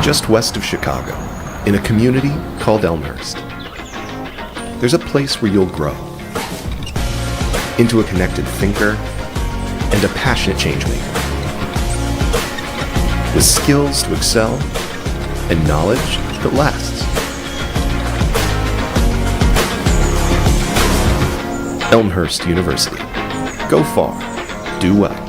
Just west of Chicago, in a community called Elmhurst, there's a place where you'll grow into a connected thinker and a passionate changemaker, with skills to excel and knowledge that lasts. Elmhurst University. Go far, do well.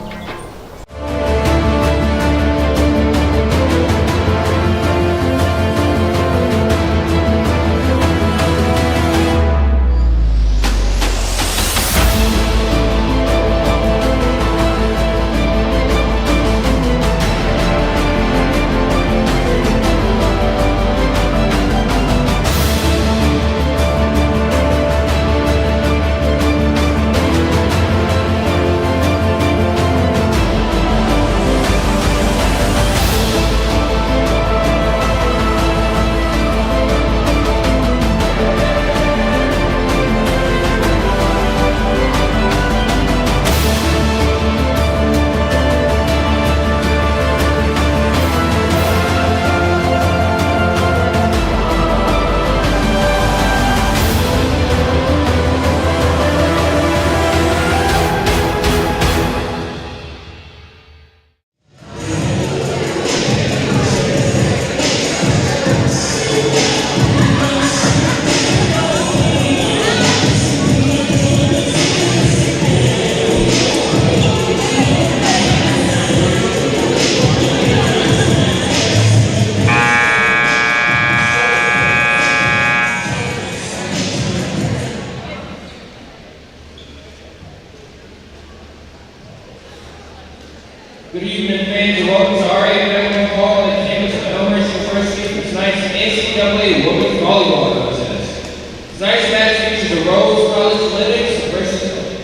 Good evening, fans of Rhodes. Volleyball that came to Elmhurst University for tonight's NCAA Women's Volleyball contest. Tonight's match features the Rhodes College Athletics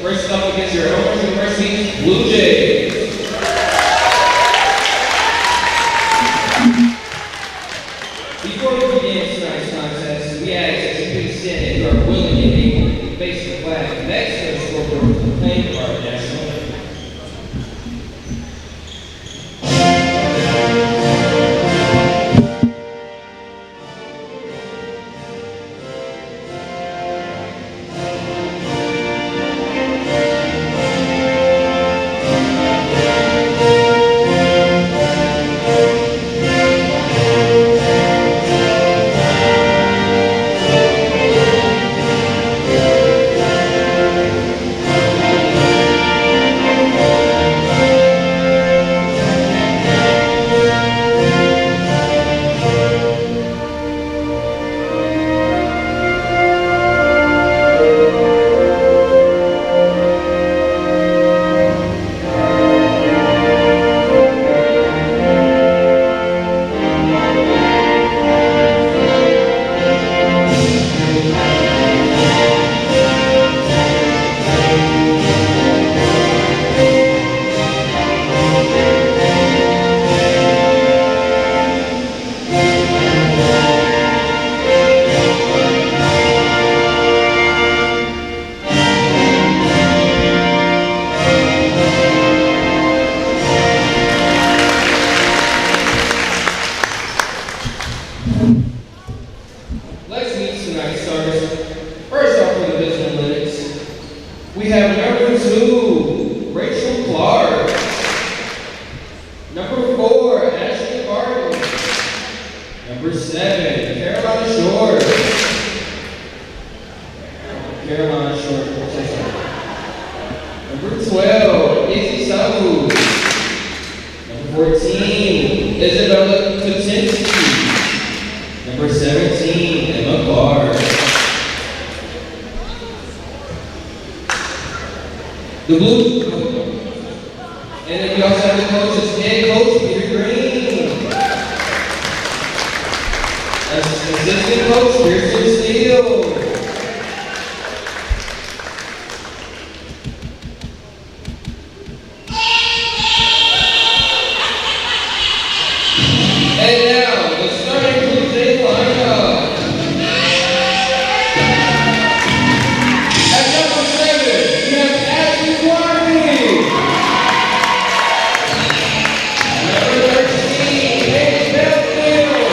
versus up against your Elmhurst University Bluejays. Before we begin tonight's contest, we ask that you please stand if you are willing and able to face the flag next to the scoreboard with the playing card national. Let's meet tonight's starters. First off for the Division Athletics, we have number 2, Rachel Clark. Number 4, Ashley Barton. Number 7, Carolina Short. Number 12, Izzy Samu. Number 14, Isabella Kuczynski. Number 17, Emma Clark. The Blue. And then we also have the coaches, head coach Peter Green. Assistant coach Kirsten Steele. And now, the starting Tuesday lineup. At number 7, we have Ashley Warby. Number 13, Paige Belfield.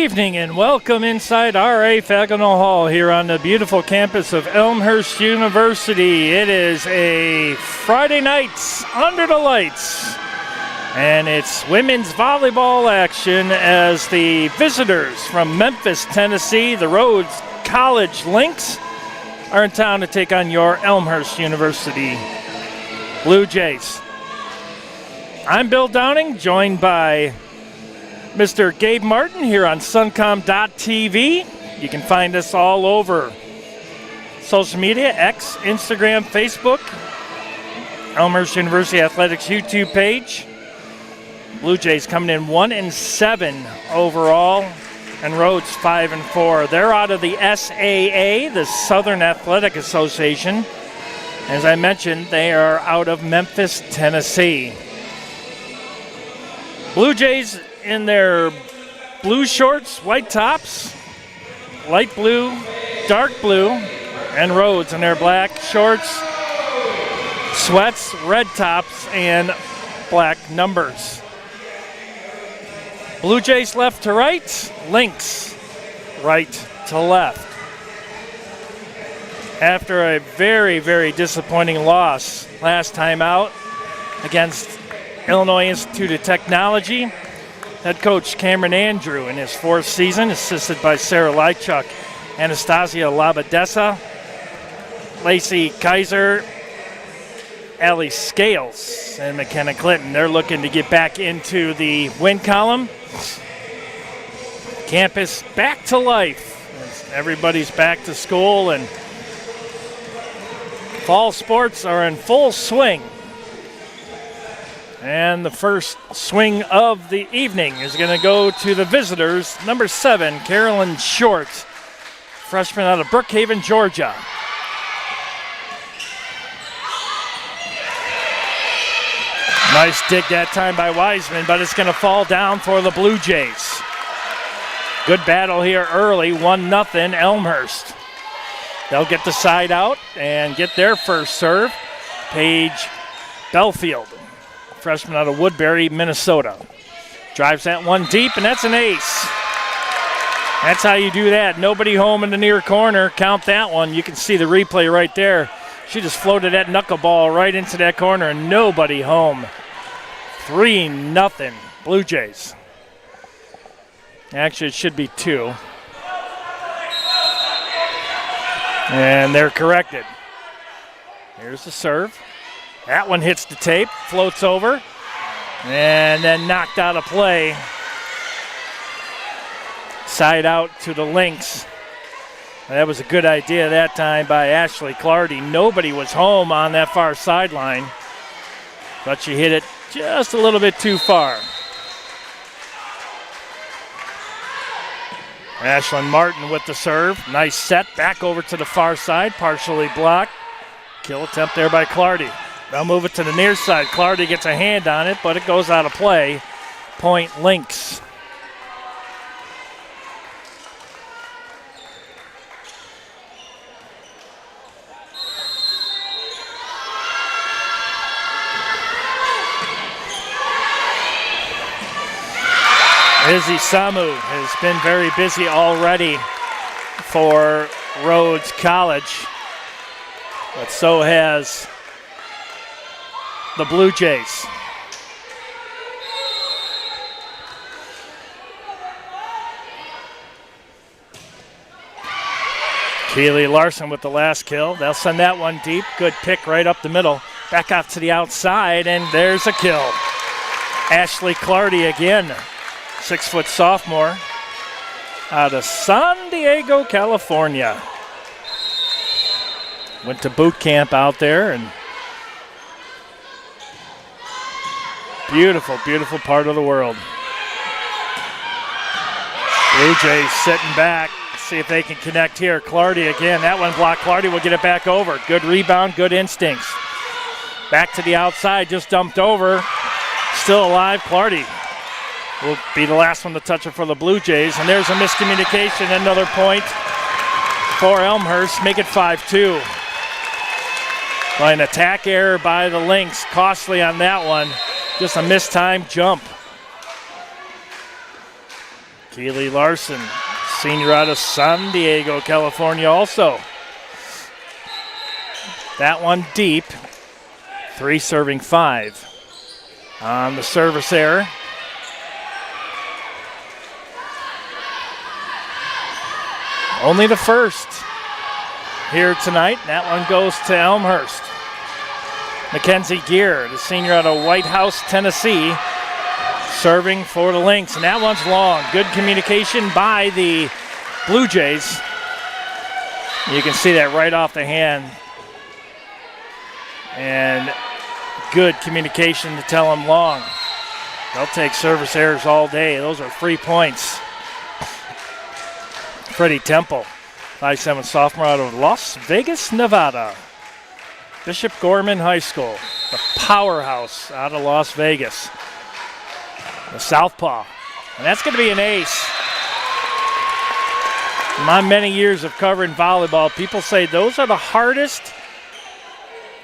evening and welcome inside R.A. Fagenal Hall here on the beautiful campus of Elmhurst University. It is a Friday night under the lights, and it's women's volleyball action as the visitors from Memphis, Tennessee, the Rhodes College Lynx, are in town to take on your Elmhurst University Blue Jays. I'm Bill Downing, joined by Mr. Gabe Martin here on suncom.tv. You can find us all over social media, X, Instagram, Facebook, Elmhurst University Athletics YouTube page. Blue Jays coming in 1-7 overall, and Rhodes 5-4. They're out of the SAA, the Southern Athletic Association. As I mentioned, they are out of Memphis, Tennessee. Blue Jays in their blue shorts, white tops, light blue, dark blue, and Rhodes in their black shorts, sweats, red tops, and black numbers. Blue Jays left to right, Lynx right to left. After a very, very disappointing loss last time out against Illinois Institute of Technology, head coach Cameron Andrew in his fourth season, assisted by Sarah Lychuk, Anastasia Labadessa, Lacey Kaiser, Allie Scales, and McKenna Clinton. They're looking to get back into the win column. Campus back to life. Everybody's back to school, and fall sports are in full swing. And the first swing of the evening is going to go to the visitors, number 7, Carolyn Short, freshman out of Brookhaven, Georgia. Nice dig that time by Wiseman, but it's going to fall down for the Blue Jays. Good battle here early, 1-0 Elmhurst. They'll get the side out and get their first serve. Paige Belfield, freshman out of Woodbury, Minnesota. Drives that one deep, and that's an ace. That's how you do that. Nobody home in the near corner. Count that one. You can see the replay right there. She just floated that knuckleball right into that corner, and nobody home. 3-0 Blue Jays. Actually, it should be 2. And they're corrected. Here's the serve. That one hits the tape, floats over, and then knocked out of play. Side out to the Lynx. That was a good idea that time by Ashley Clardy. Nobody was home on that far sideline, but she hit it just a little bit too far. Ashlyn Martin with the serve. Nice set back over to the far side, partially blocked. Kill attempt there by Clardy. They'll move it to the near side. Clardy gets a hand on it, but it goes out of play. Point Lynx. Izzy Samu has been very busy already for Rhodes College, but so has the Blue Jays. Keely Larson with the last kill. They'll send that one deep. Good pick right up the middle. Back out to the outside, and there's a kill. Ashley Clardy again. 6-foot sophomore out of San Diego, California. Went to boot camp out there, and beautiful, beautiful part of the world. Blue Jays sitting back. See if they can connect here. Clardy again. That one blocked. Clardy will get it back over. Good rebound, good instincts. Back to the outside, just dumped over. Still alive, Clardy will be the last one to touch it for the Blue Jays. And there's a miscommunication, another point for Elmhurst. Make it 5-2. By an attack error by the Lynx. Costly on that one. Just a mistimed jump. Keely Larson, senior out of San Diego, California also. That one deep. 3 serving 5. On the service error. Only the first here tonight. That one goes to Elmhurst. Mackenzie Gear, the senior out of White House, Tennessee, serving for the Lynx. And that one's long. Good communication by the Blue Jays. You can see that right off the hand. And good communication to tell them long. They'll take service errors all day. Those are free points. Freddie Temple, 5'7" sophomore out of Las Vegas, Nevada. Bishop Gorman High School, the powerhouse out of Las Vegas. The southpaw. And that's going to be an ace. In my many years of covering volleyball, people say those are the hardest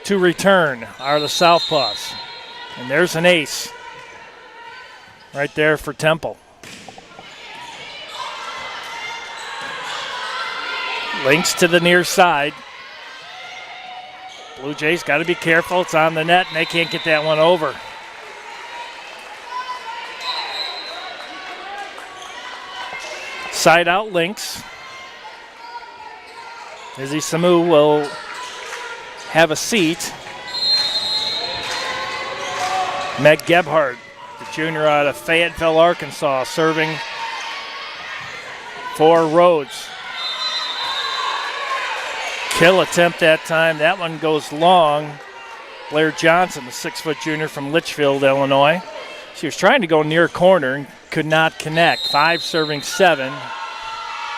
to return, are the southpaws. And there's an ace right there for Temple. Links to the near side. Blue Jays got to be careful. It's on the net, and they can't get that one over. Side out Lynx. Izzy Samu will have a seat. Meg Gebhardt, the junior out of Fayetteville, Arkansas, serving for Rhodes. Kill attempt that time. That one goes long. Blair Johnson, the 6-foot junior from Litchfield, Illinois. She was trying to go near corner and could not connect. 5 serving 7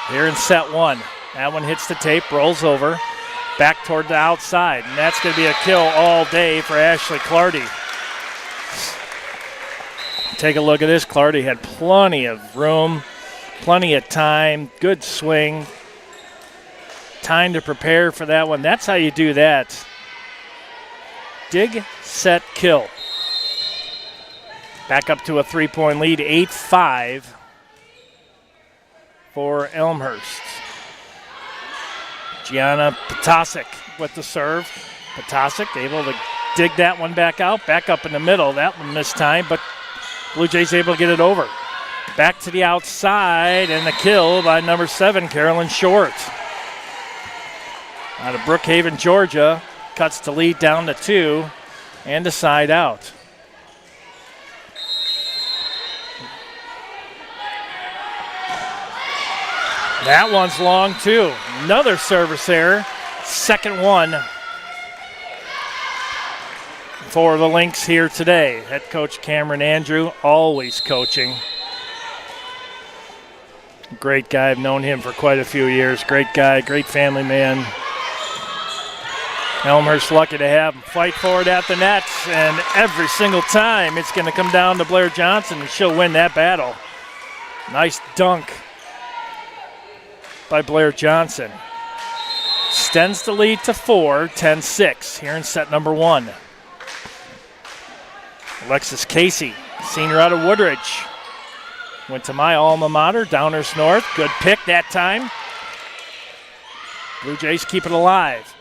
here in set 1. That one hits the tape, rolls over, back toward the outside. And that's going to be a kill all day for Ashley Clardy. Take a look at this. Clardy had plenty of room, plenty of time, good swing. Time to prepare for that one. That's how you do that. Dig, set, kill. Back up to a 3-point lead, 8-5 for Elmhurst. Gianna Potasic with the serve. Potasic able to dig that one back out, back up in the middle. That one missed time, but Blue Jays able to get it over. Back to the outside, and the kill by number 7, Carolyn Short. Out of Brookhaven, Georgia, cuts the lead down to 2 and a side out. That one's long too. Another service error. Second one for the Lynx here today. Head coach Cameron Andrew, always coaching. Great guy. I've known him for quite a few years. Great guy, great family man. Elmhurst lucky to have him fight for it at the nets, and every single time it's going to come down to Blair Johnson, and she'll win that battle. Nice dunk by Blair Johnson. Extends the lead to 4, 10-6 here in set number 1. Alexis Casey, senior out of Woodridge. Went to my alma mater, Downers North. Good pick that time. Blue Jays keep it alive.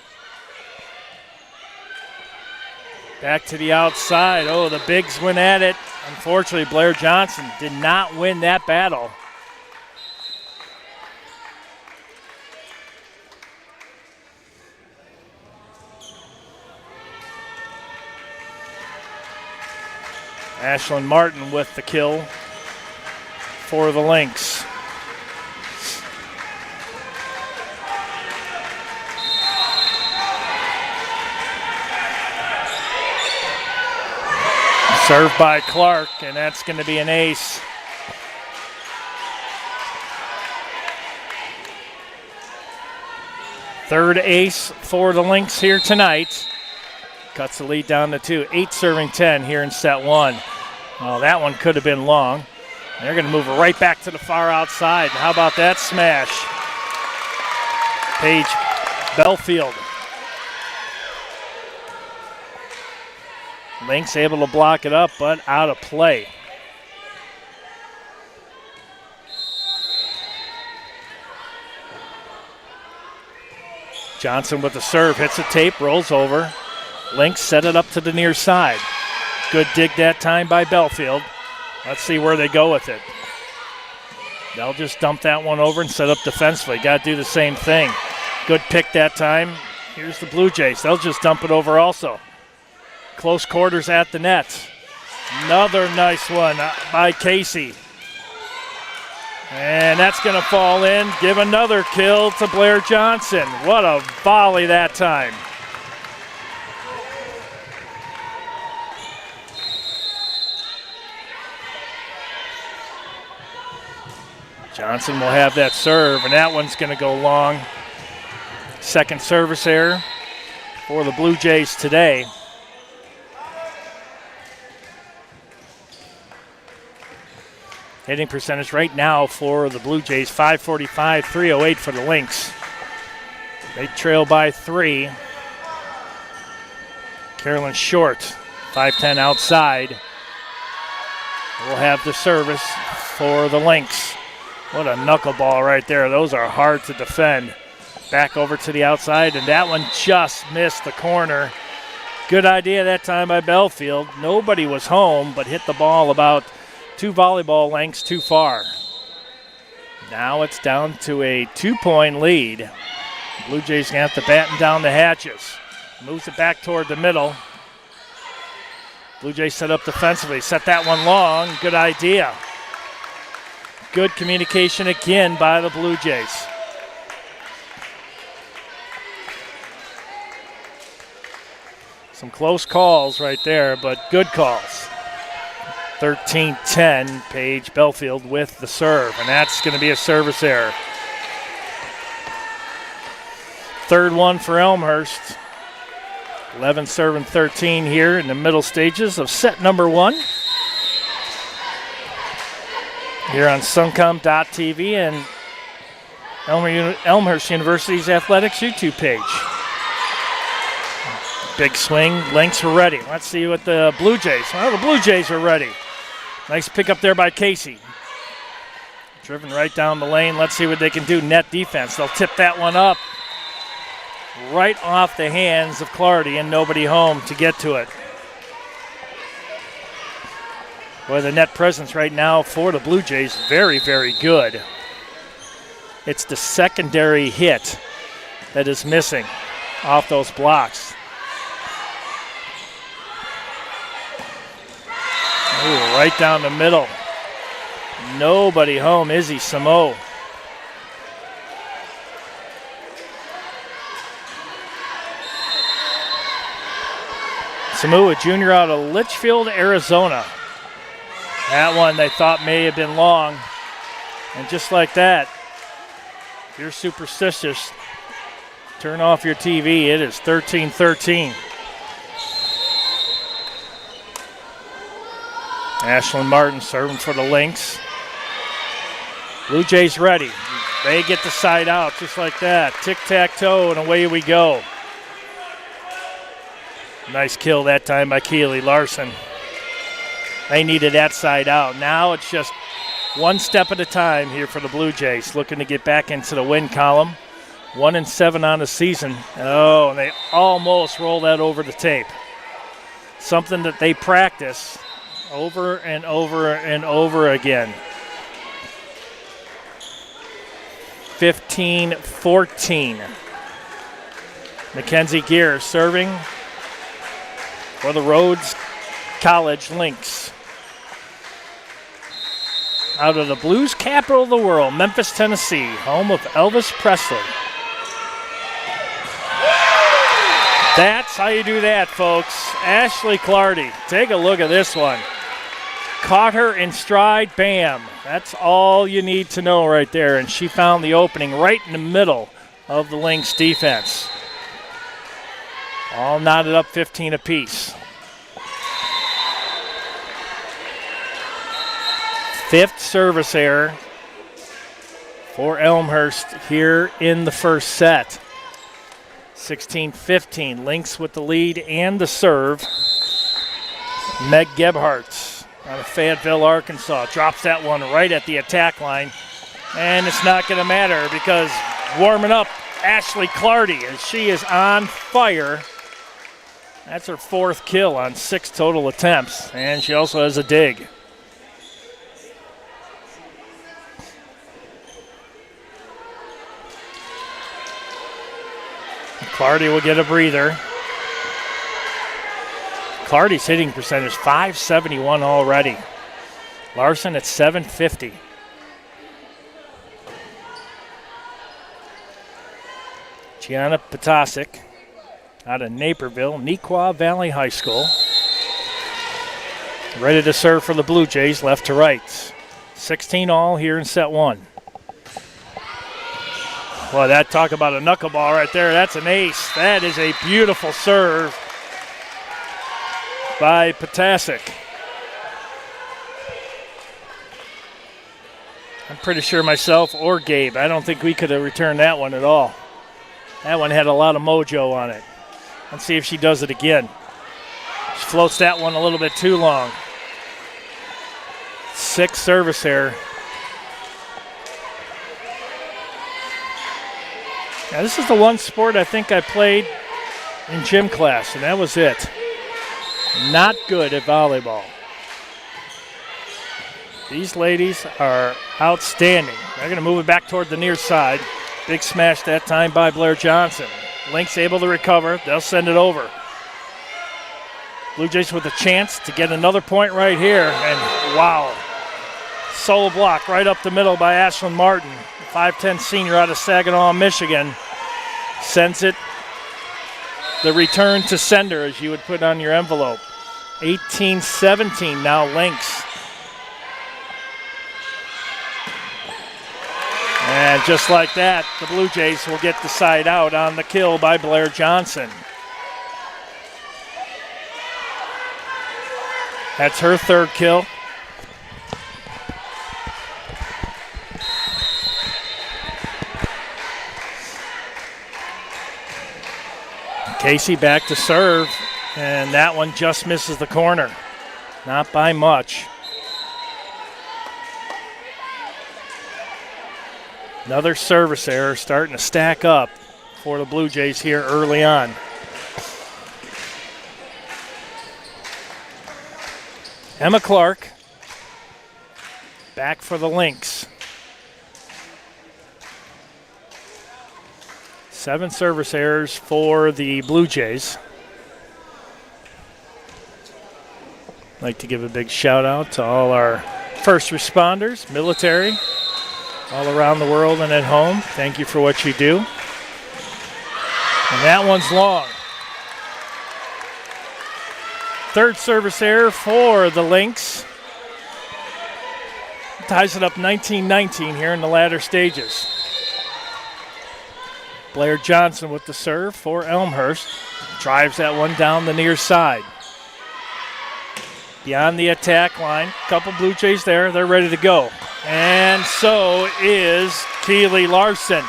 Back to the outside. Oh, the Bigs went at it. Unfortunately, Blair Johnson did not win that battle. Ashlyn Martin with the kill for the Lynx. Served by Clark, and that's going to be an ace. Third ace for the Lynx here tonight. Cuts the lead down to 2. 8 serving 10 here in set 1. Well, that one could have been long. They're going to move it right back to the far outside. How about that smash? Paige Belfield. Lynx able to block it up, but out of play. Johnson with the serve, hits the tape, rolls over. Lynx set it up to the near side. Good dig that time by Belfield. Let's see where they go with it. They'll just dump that one over and set up defensively. Got to do the same thing. Good pick that time. Here's the Blue Jays. They'll just dump it over also. Close quarters at the net. Another nice one by Casey. And that's going to fall in. Give another kill to Blair Johnson. What a volley that time. Johnson will have that serve, and that one's going to go long. Second service error for the Blue Jays today. Hitting percentage right now for the Blue Jays, 545, 308 for the Lynx. They trail by 3. Carolyn Short, 5'10" outside. Will have the service for the Lynx. What a knuckleball right there. Those are hard to defend. Back over to the outside, and that one just missed the corner. Good idea that time by Belfield. Nobody was home, but hit the ball about 2 volleyball lengths too far. Now it's down to a 2-point lead. Blue Jays going to have to batten down the hatches. Moves it back toward the middle. Blue Jays set up defensively. Set that one long. Good idea. Good communication again by the Blue Jays. Some close calls right there, but good calls. 13-10, Paige Belfield with the serve, and that's going to be a service error. Third one for Elmhurst. 11 serving 13 here in the middle stages of set number 1. Here on Suncom.tv and Elmhurst University's athletics YouTube page. Big swing, Lynx are ready. Let's see what the Blue Jays, well, the Blue Jays are ready. Nice pick up there by Casey. Driven right down the lane. Let's see what they can do. Net defense. They'll tip that one up right off the hands of Clardy and nobody home to get to it. Boy, the net presence right now for the Blue Jays, very, very good. It's the secondary hit that is missing off those blocks. Ooh, right down the middle. Nobody home. Izzy Samo. Samu, a junior out of Litchfield, Arizona. That one they thought may have been long. And just like that, if you're superstitious, turn off your TV. It is 13-13. Ashlyn Martin serving for the Lynx. Blue Jays ready. They get the side out just like that. Tic-tac-toe, and away we go. Nice kill that time by Keely Larson. They needed that side out. Now it's just one step at a time here for the Blue Jays, looking to get back into the win column. 1-7 on the season. Oh, and they almost roll that over the tape. Something that they practice over and over and over again. 15-14. Mackenzie Gear serving for the Rhodes College Lynx. Out of the blues capital of the world, Memphis, Tennessee, home of Elvis Presley. That's how you do that, folks. Ashley Clardy, take a look at this one. Caught her in stride, bam. That's all you need to know right there, and she found the opening right in the middle of the Lynx defense. All knotted up 15 apiece. Fifth service error for Elmhurst here in the first set. 16-15, Lynx with the lead and the serve. Meg Gebhardt out of Fayetteville, Arkansas, drops that one right at the attack line. And it's not going to matter because warming up Ashley Clardy, as she is on fire. That's her 4th kill on 6 total attempts, and she also has a dig. Clardy will get a breather. Clardy's hitting percentage, .571 already. Larson at .750. Gianna Potasic out of Naperville, Nequa Valley High School. Ready to serve for the Blue Jays, left to right. 16 all here in set 1. Well, that talk about a knuckleball right there. That's an ace. That is a beautiful serve by Potasic. I'm pretty sure myself or Gabe, I don't think we could have returned that one at all. That one had a lot of mojo on it. Let's see if she does it again. She floats that one a little bit too long. 6 service error. Now, this is the one sport I think I played in gym class, and that was it. Not good at volleyball. These ladies are outstanding. They're going to move it back toward the near side. Big smash that time by Blair Johnson. Lynx able to recover. They'll send it over. Blue Jays with a chance to get another point right here. And wow. Solo block right up the middle by Ashlyn Martin. 5'10 senior out of Saginaw, Michigan. Sends it. The return to sender, as you would put on your envelope. 18-17 now Lynx. And just like that, the Blue Jays will get the side out on the kill by Blair Johnson. That's her 3rd kill. Casey back to serve, and that one just misses the corner. Not by much. Another service error starting to stack up for the Blue Jays here early on. Emma Clark back for the Lynx. 7 service errors for the Blue Jays. I'd like to give a big shout out to all our first responders, military, all around the world and at home. Thank you for what you do. And that one's long. 3rd service error for the Lynx. Ties it up 19-19 here in the latter stages. Blair Johnson with the serve for Elmhurst. Drives that one down the near side. Beyond the attack line, couple Blue Jays there. They're ready to go. And so is Keely Larson.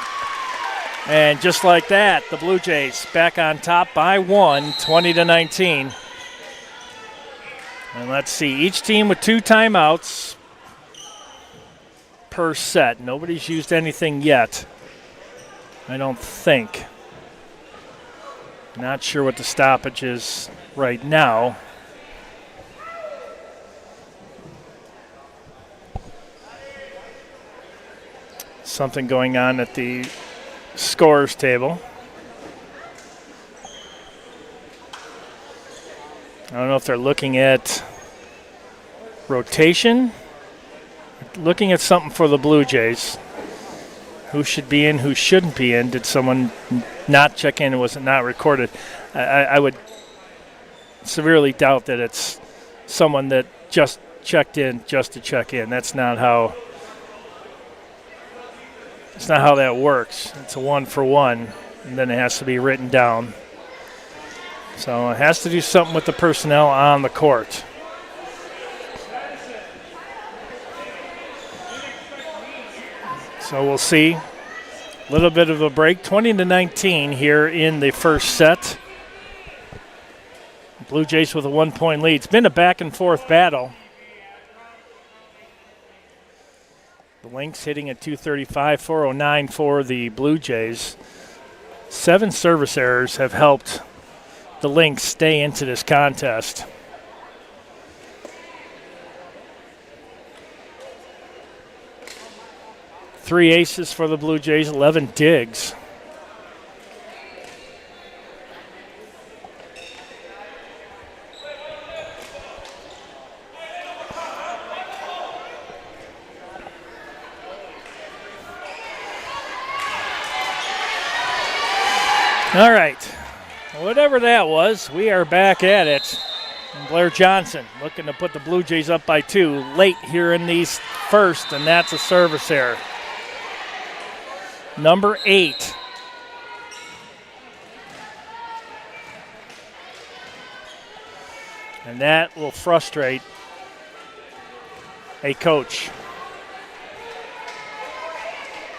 And just like that, the Blue Jays back on top by 1, 20-19. And let's see, each team with 2 timeouts per set. Nobody's used anything yet, I don't think. Not sure what the stoppage is right now. Something going on at the scorers table. I don't know if they're looking at rotation, looking at something for the Blue Jays. Who should be in, who shouldn't be in. Did someone not check in? Was it not recorded? I would severely doubt that it's someone that just checked in just to check in. That's not how that works. It's a 1-for-1, and then it has to be written down. So it has to do something with the personnel on the court. So we'll see. A little bit of a break. 20-19 here in the first set. Blue Jays with a 1-point lead. It's been a back-and-forth battle. The Lynx hitting at .235, .409 for the Blue Jays. 7 service errors have helped the Lynx stay into this contest. Three aces for the Blue Jays, 11 digs. All right, whatever that was, we are back at it. And Blair Johnson looking to put the Blue Jays up by 2 late here in these first, and that's a service error. Number 8. And that will frustrate a coach.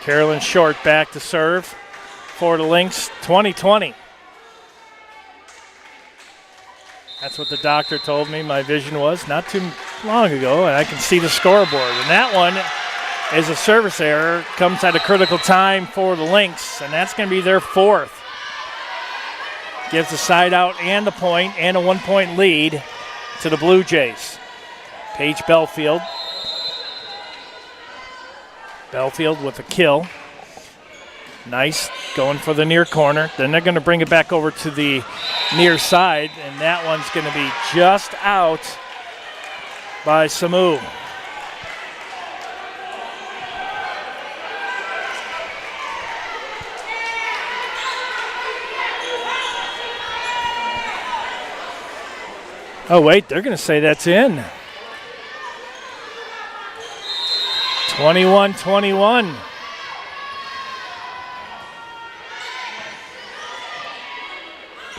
Carolyn Short back to serve for the Lynx, 20-20. That's what the doctor told me my vision was not too long ago, and I can see the scoreboard. And that one is a service error, comes at a critical time for the Lynx, and that's going to be their 4th. Gives the side out and the point and a 1-point lead to the Blue Jays. Paige Belfield. Belfield with a kill. Nice, going for the near corner. Then they're going to bring it back over to the near side, and that one's going to be just out by Samu. Oh, wait, they're going to say that's in. 21-21.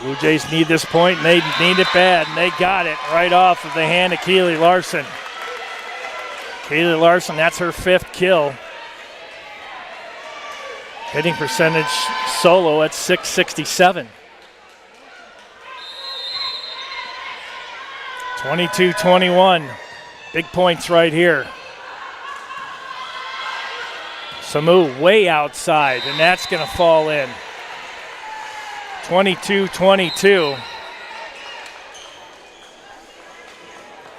Blue Jays need this point, and they need it bad, and they got it right off of the hand of Keely Larson. Keely Larson, that's her 5th kill. Hitting percentage solo at .667. 22-21. Big points right here. Samu way outside, and that's going to fall in. 22-22.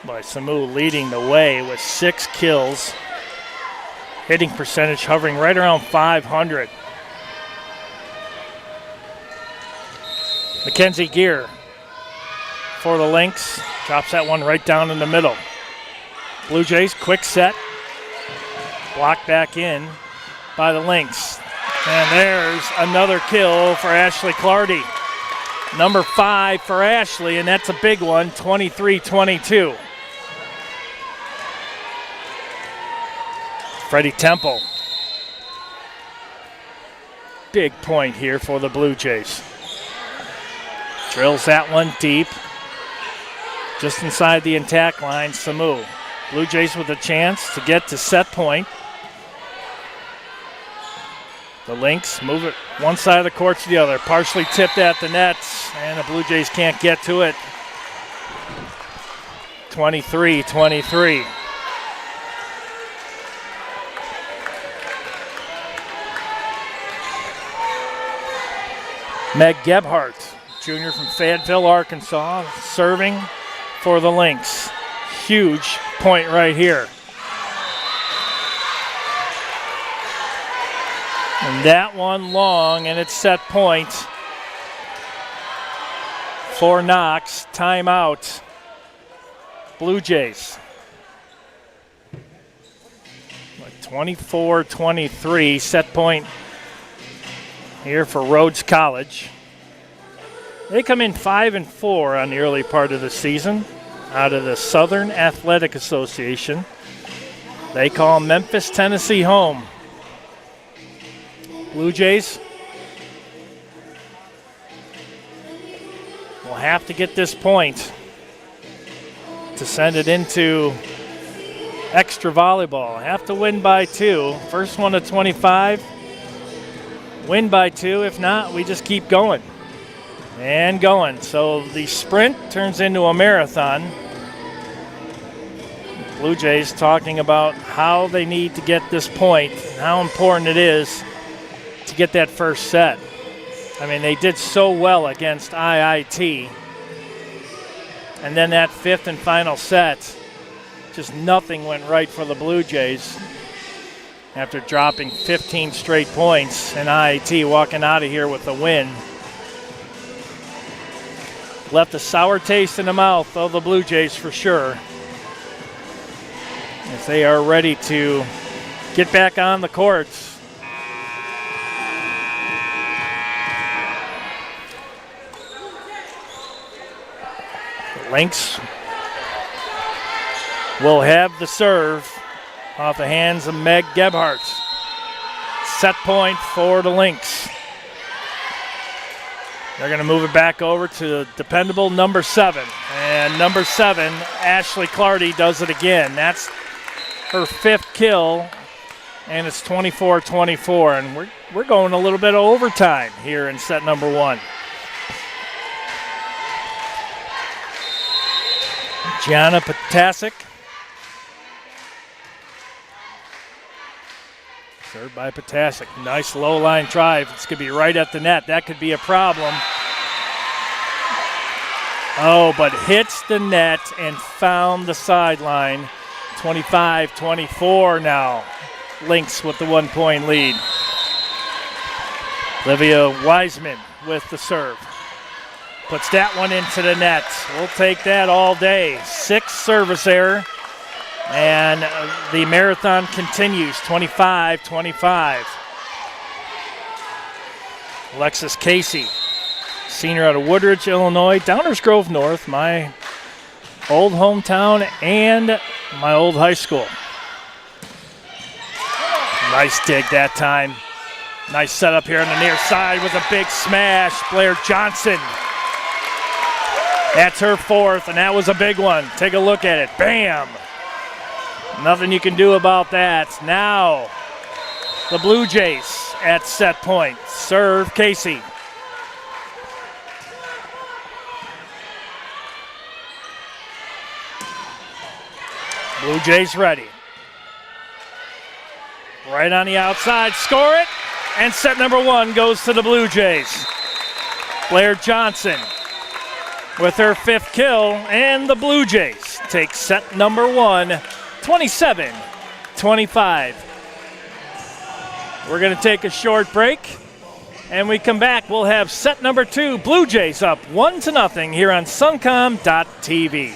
By Samu leading the way with 6 kills. Hitting percentage hovering right around .500. Mackenzie Gear for the Lynx. Drops that one right down in the middle. Blue Jays, quick set. Blocked back in by the Lynx. And there's another kill for Ashley Clardy. Number 5 for Ashley, and that's a big one, 23-22. Freddie Temple. Big point here for the Blue Jays. Drills that one deep. Just inside the attack line, Samu. Blue Jays with a chance to get to set point. The Lynx move it one side of the court to the other. Partially tipped at the nets, and the Blue Jays can't get to it. 23-23. Meg Gebhardt, junior from Fayetteville, Arkansas, serving for the Lynx. Huge point right here. And that one long, and it's set point for Knox. Timeout. Blue Jays. 24-23, set point here for Rhodes College. They come in 5-4 on the early part of the season out of the Southern Athletic Association. They call Memphis, Tennessee home. Blue Jays will have to get this point to send it into extra volleyball. Have to win by 2. First one to 25. Win by 2. If not, we just keep going and going. So the sprint turns into a marathon. Blue Jays talking about how they need to get this point and how important it is to get that first set. I mean, they did so well against IIT. And then that fifth and final set, just nothing went right for the Blue Jays after dropping 15 straight points, and IIT walking out of here with the win. Left a sour taste in the mouth of the Blue Jays for sure, as they are ready to get back on the courts. The Lynx will have the serve off the hands of Meg Gebhardt. Set point for the Lynx. They're going to move it back over to dependable number 7. And number 7, Ashley Clardy, does it again. That's her 5th kill, and it's 24-24. And we're going a little bit of overtime here in set number 1. Gianna Potasic. Served by Potasic. Nice low line drive. It's going to be right at the net. That could be a problem. Oh, but hits the net and found the sideline. 25-24 now. Lynx with the 1-point lead. Olivia Wiseman with the serve. Puts that one into the net. We'll take that all day. 6th service error. And the marathon continues, 25-25. Alexis Casey, senior out of Woodridge, Illinois, Downers Grove North, my old hometown and my old high school. Nice dig that time. Nice setup here on the near side with a big smash. Blair Johnson. That's her 4th, and that was a big one. Take a look at it. Bam! Nothing you can do about that. Now, the Blue Jays at set point. Serve Casey. Blue Jays ready. Right on the outside, score it, and set number 1 goes to the Blue Jays. Blair Johnson with her 5th kill, and the Blue Jays take set number 1. 27-25. We're going to take a short break, and we come back. We'll have set number 2, Blue Jays up 1-0 here on Suncom.tv.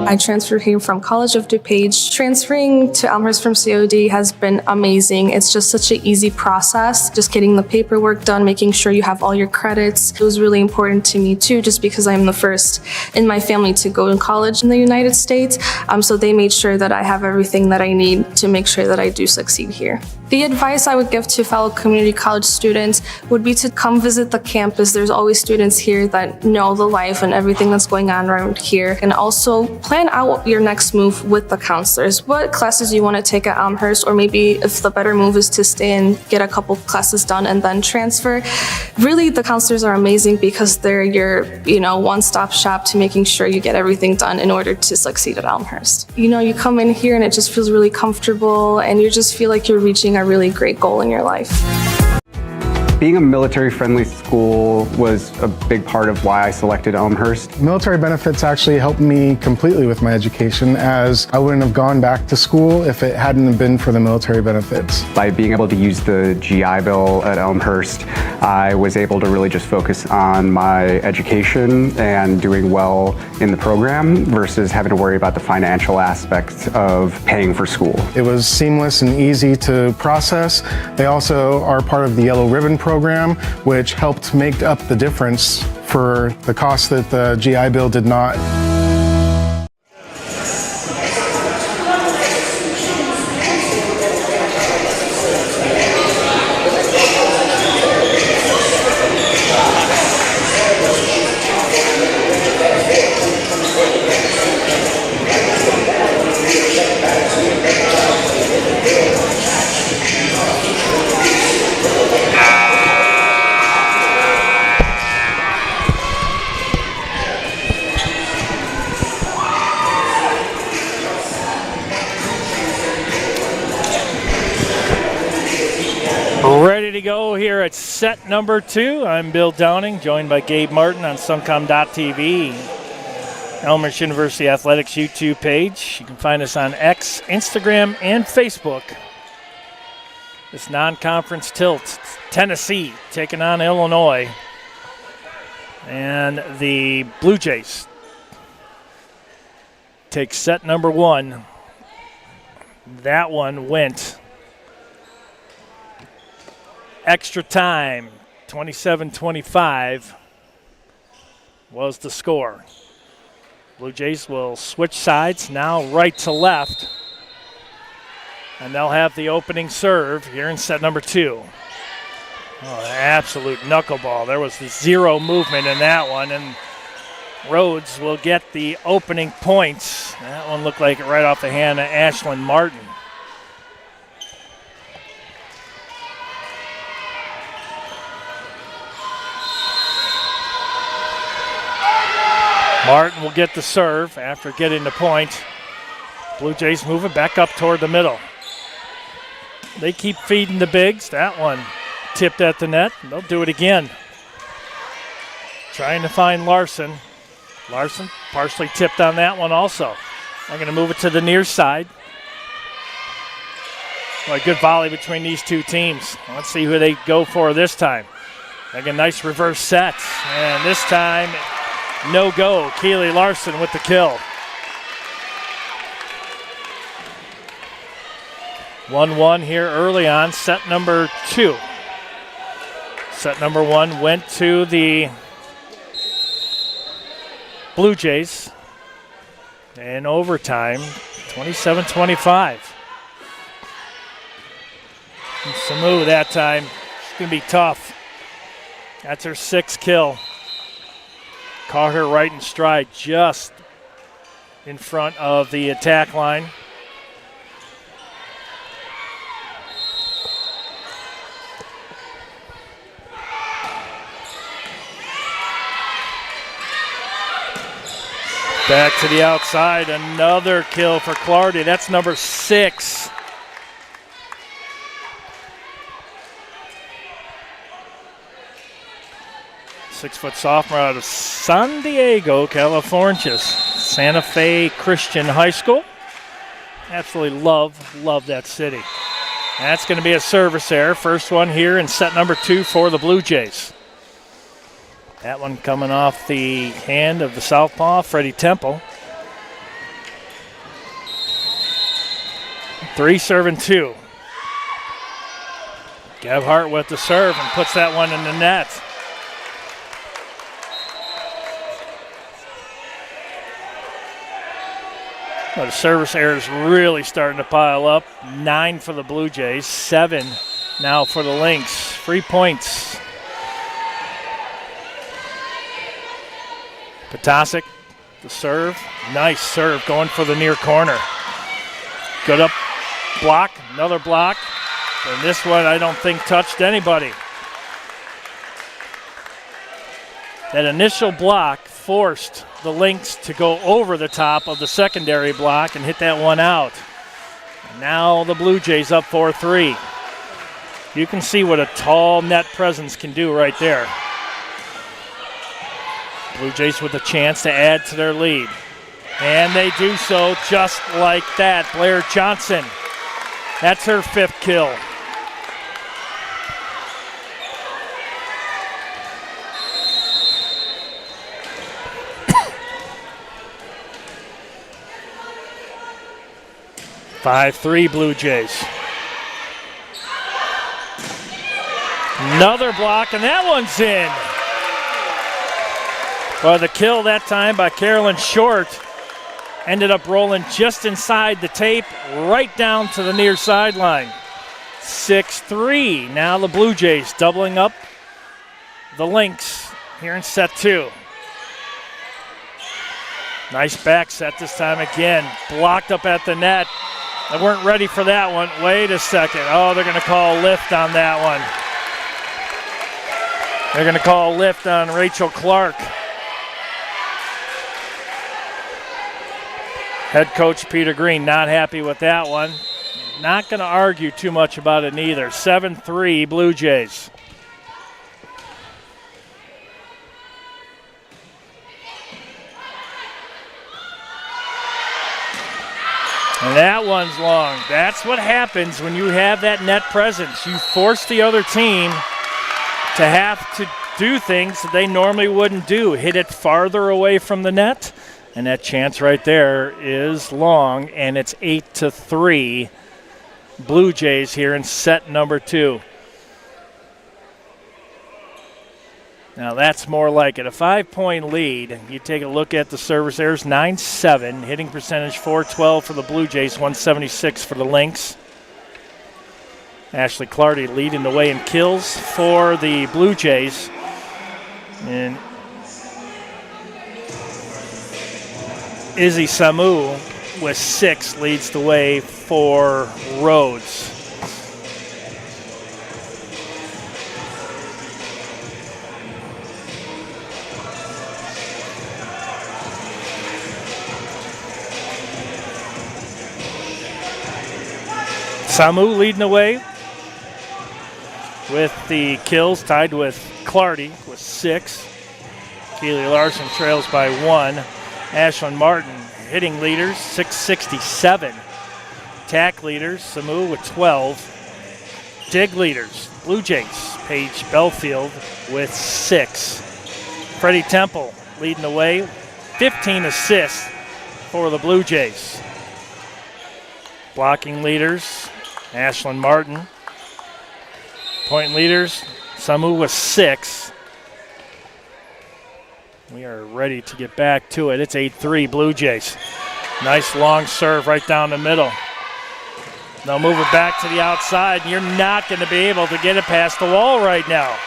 I transferred here from College of DuPage. Transferring to Elmhurst from COD has been amazing. It's just such an easy process. Just getting the paperwork done, making sure you have all your credits. It was really important to me too, just because I'm the first in my family to go to college in the United States. So they made sure that I have everything that I need to make sure that I do succeed here. The advice I would give to fellow community college students would be to come visit the campus. There's always students here that know the life and everything that's going on around here. And also plan out your next move with the counselors. What classes you want to take at Elmhurst, or maybe if the better move is to stay and get a couple classes done and then transfer. Really, the counselors are amazing because they're your, one-stop shop to making sure you get everything done in order to succeed at Elmhurst. You come in here and it just feels really comfortable and you just feel like you're reaching a really great goal in your life. Being a military-friendly school was a big part of why I selected Elmhurst. Military benefits actually helped me completely with my education, as I wouldn't have gone back to school if it hadn't been for the military benefits. By being able to use the GI Bill at Elmhurst, I was able to really just focus on my education and doing well in the program versus having to worry about the financial aspects of paying for school. It was seamless and easy to process. They also are part of the Yellow Ribbon program, which helped make up the difference for the cost that the GI Bill did not. Ready to go here at set number 2. I'm Bill Downing, joined by Gabe Martin on Suncom.tv. Elmhurst University Athletics YouTube page. You can find us on X, Instagram, and Facebook. This non-conference tilt, Tennessee taking on Illinois. And the Blue Jays take set number 1. That one went extra time. 27-25 was the score. Blue Jays will switch sides now right to left, and they'll have the opening serve here in set number 2. Oh, absolute knuckleball. There was zero movement in that one, and Rhodes will get the opening points. That one looked like it right off the hand of Ashlyn Martin. Martin will get the serve after getting the point. Blue Jays moving back up toward the middle. They keep feeding the bigs. That one tipped at the net. They'll do it again. Trying to find Larson. Larson partially tipped on that one also. They're going to move it to the near side. Well, a good volley between these two teams. Let's see who they go for this time. Like a nice reverse set. And this time, no go. Keely Larson with the kill. 1-1 here early on, set number 2. Set number 1 went to the Blue Jays in overtime, 27-25. Samu that time, it's going to be tough. That's her 6th kill. Caught her right in stride, just in front of the attack line. Back to the outside, another kill for Clardy. That's number 6. Six-foot sophomore out of San Diego, California. Santa Fe Christian High School. Absolutely love that city. That's going to be a service error. First one here in set number 2 for the Blue Jays. That one coming off the hand of the southpaw, Freddie Temple. 3 serving 2. Gebhardt with the serve and puts that one in the net. Well, the service errors really starting to pile up. 9 for the Blue Jays, 7 now for the Lynx. 3 points. Potasic, the serve. Nice serve going for the near corner. Good up block, another block. And this one I don't think touched anybody. That initial block forced the Lynx to go over the top of the secondary block and hit that one out. Now the Blue Jays up 4-3. You can see what a tall net presence can do right there. Blue Jays with a chance to add to their lead. And they do so just like that. Blair Johnson, that's her 5th kill. (5-3) Blue Jays. Another block, and that one's in. Well, the kill that time by Carolyn Short ended up rolling just inside the tape, right down to the near sideline. 6-3. Now the Blue Jays doubling up the Lynx here in set 2. Nice back set this time again. Blocked up at the net. They weren't ready for that one. Wait a second. Oh, they're going to call a lift on that one. They're going to call a lift on Rachel Clark. Head coach Peter Green not happy with that one. Not going to argue too much about it neither. 7-3 Blue Jays. And that one's long. That's what happens when you have that net presence. You force the other team to have to do things that they normally wouldn't do. Hit it farther away from the net. And that chance right there is long, and it's 8-3 Blue Jays here in set number 2. Now that's more like it. A 5-point lead. You take a look at the service errors, 9-7. Hitting percentage, .412 for the Blue Jays, 176 for the Lynx. Ashley Clardy leading the way in kills for the Blue Jays. And Izzy Samu with 6 leads the way for Rhodes. Samu leading the way with the kills, tied with Clardy with 6. Keely Larson trails by 1. Ashlyn Martin hitting leaders, 667. Tack leaders, Samu with 12. Dig leaders, Blue Jays, Paige Belfield with 6. Freddie Temple leading the way, 15 assists for the Blue Jays. Blocking leaders, Ashlyn Martin. Point leaders, Samu with 6. We are ready to get back to it. It's 8-3 Blue Jays. Nice long serve right down the middle. They'll move it back to the outside, and you're not going to be able to get it past the wall right now.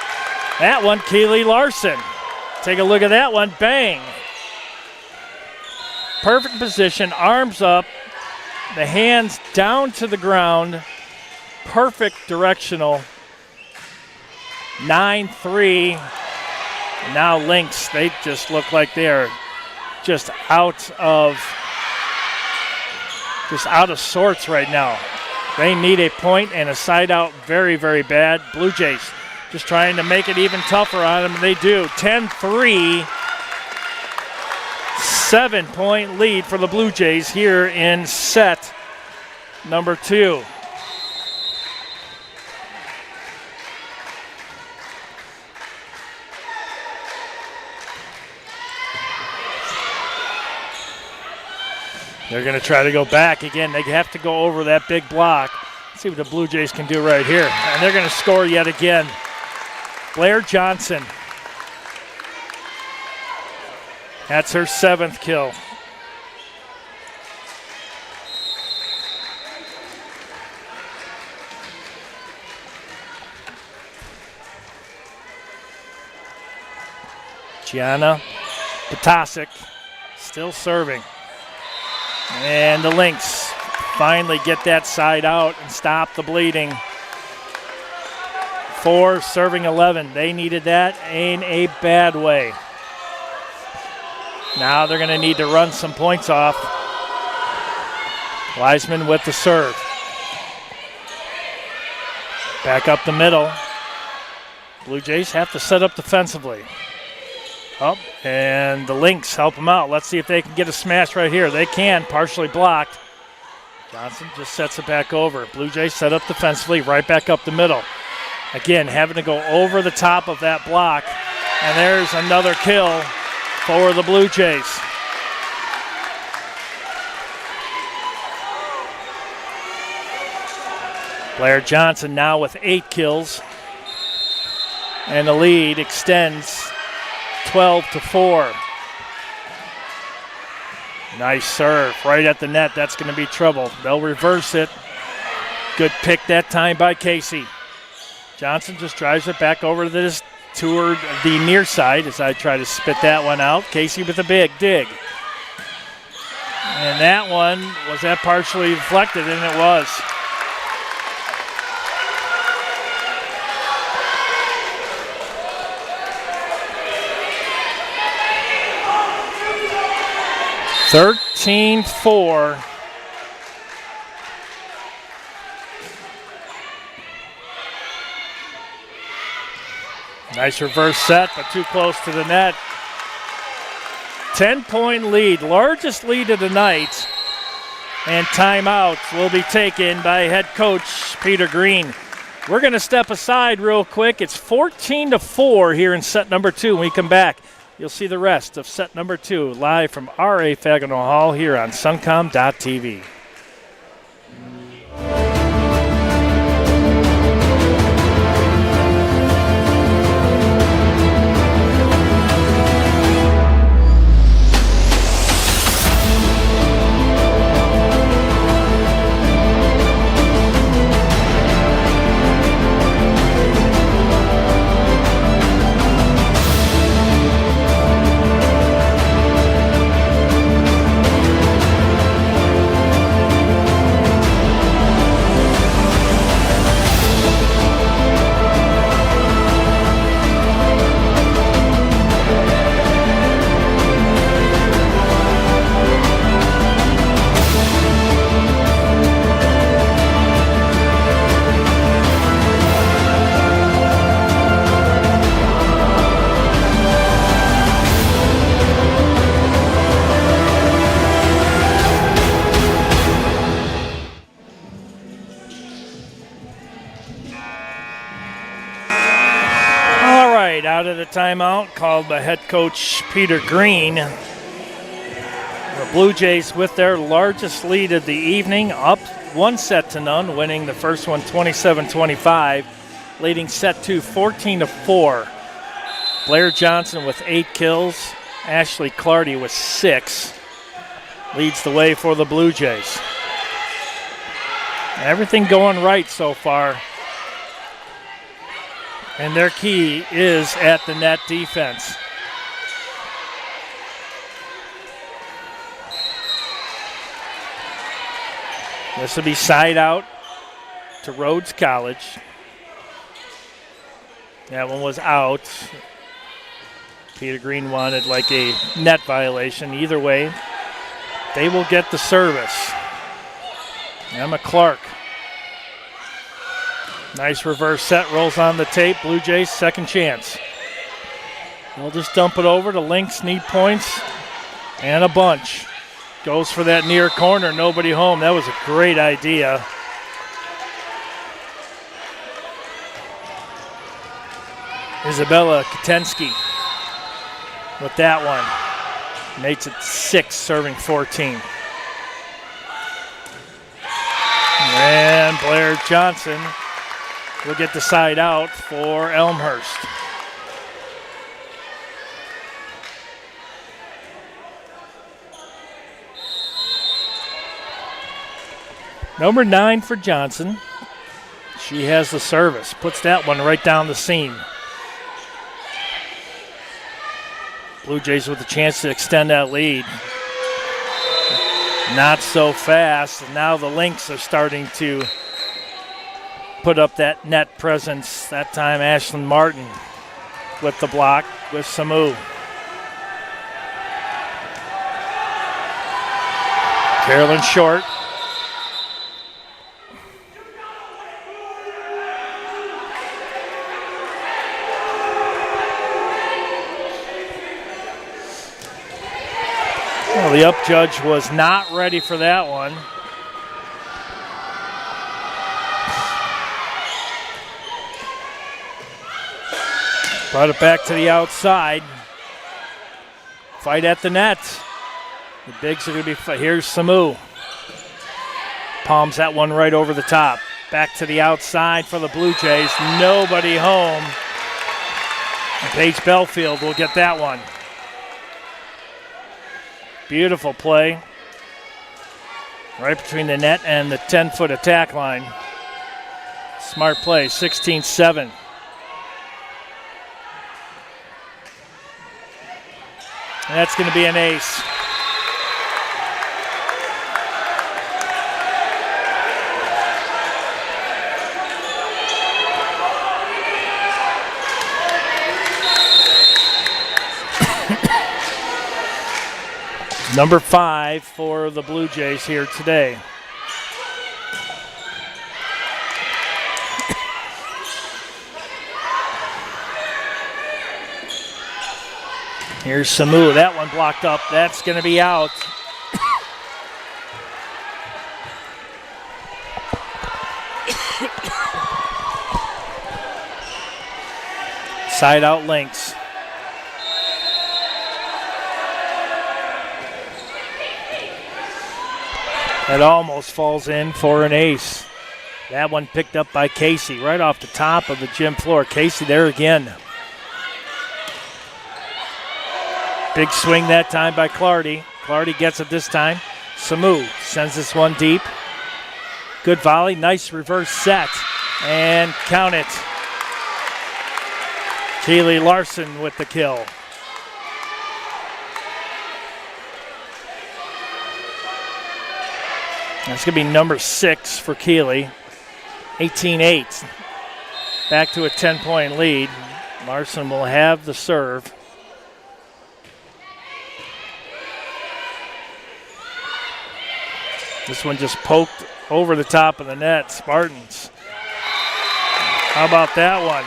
That one, Keely Larson. Take a look at that one. Bang. Perfect position, arms up, the hands down to the ground. Perfect directional. 9-3. Now Lynx, they just look like they're just out of sorts right now. They need a point and a side out very, very bad. Blue Jays just trying to make it even tougher on them, and they do. 10-3, 7-point lead for the Blue Jays here in set number 2. They're going to try to go back again. They have to go over that big block. Let's see what the Blue Jays can do right here. And they're going to score yet again. Blair Johnson. That's her 7th kill. Gianna Potasic still serving. And the Lynx finally get that side out and stop the bleeding. 4 serving 11. They needed that in a bad way. Now they're going to need to run some points off. Wiseman with the serve. Back up the middle. Blue Jays have to set up defensively. Up, and the Lynx help them out. Let's see if they can get a smash right here. They can, partially blocked. Johnson just sets it back over. Blue Jays set up defensively, right back up the middle. Again, having to go over the top of that block. And there's another kill for the Blue Jays. Blair Johnson now with 8 kills. And the lead extends 12-4. Nice serve right at the net. That's going to be trouble. They'll reverse it. Good pick that time by Casey. Johnson just drives it back over to this toward the near side as I try to spit that one out. Casey with a big dig. And that one, was that partially deflected? And it was. (13-4). Nice reverse set, but too close to the net. 10-point lead, largest lead of the night. And timeout will be taken by head coach Peter Green. We're going to step aside real quick. It's 14-4 here in set number 2. When we come back, you'll see the rest of set number 2 live from R.A. Fagano Hall here on suncom.tv. Out of the timeout called by head coach Peter Green. The Blue Jays with their largest lead of the evening, up 1-0, winning the first one 27-25, leading set 2 14-4. Blair Johnson with 8 kills, Ashley Clardy with 6, leads the way for the Blue Jays. Everything going right so far. And their key is at the net defense. This will be side out to Rhodes College. That one was out. Peter Green wanted like a net violation. Either way, they will get the service. Emma Clark. Nice reverse set, rolls on the tape. Blue Jays second chance. They'll just dump it over. The Lynx need points and a bunch. Goes for that near corner, nobody home. That was a great idea. Isabella Katensky with that one. Makes it 6, serving 14. And Blair Johnson will get the side out for Elmhurst. Number 9 for Johnson. She has the service. Puts that one right down the seam. Blue Jays with a chance to extend that lead. Not so fast. And now the Lynx are starting to put up that net presence. That time Ashlyn Martin with the block with Samu. Carolyn Short. Well, the up judge was not ready for that one. Brought it back to the outside. Fight at the net. The bigs are going to be, here's Samu. Palms that one right over the top. Back to the outside for the Blue Jays. Nobody home. And Paige Belfield will get that one. Beautiful play. Right between the net and the 10-foot attack line. Smart play, 16-7. And that's going to be an ace. Number 5 for the Blue Jays here today. Here's Samu. That one blocked up. That's going to be out. Side out links. That almost falls in for an ace. That one picked up by Casey right off the top of the gym floor. Casey there again. Big swing that time by Clardy. Clardy gets it this time. Samu sends this one deep. Good volley, nice reverse set. And count it. Keely Larson with the kill. That's going to be number 6 for Keeley. 18-8. Back to a 10-point lead. Larson will have the serve. This one just poked over the top of the net. Spartans. How about that one?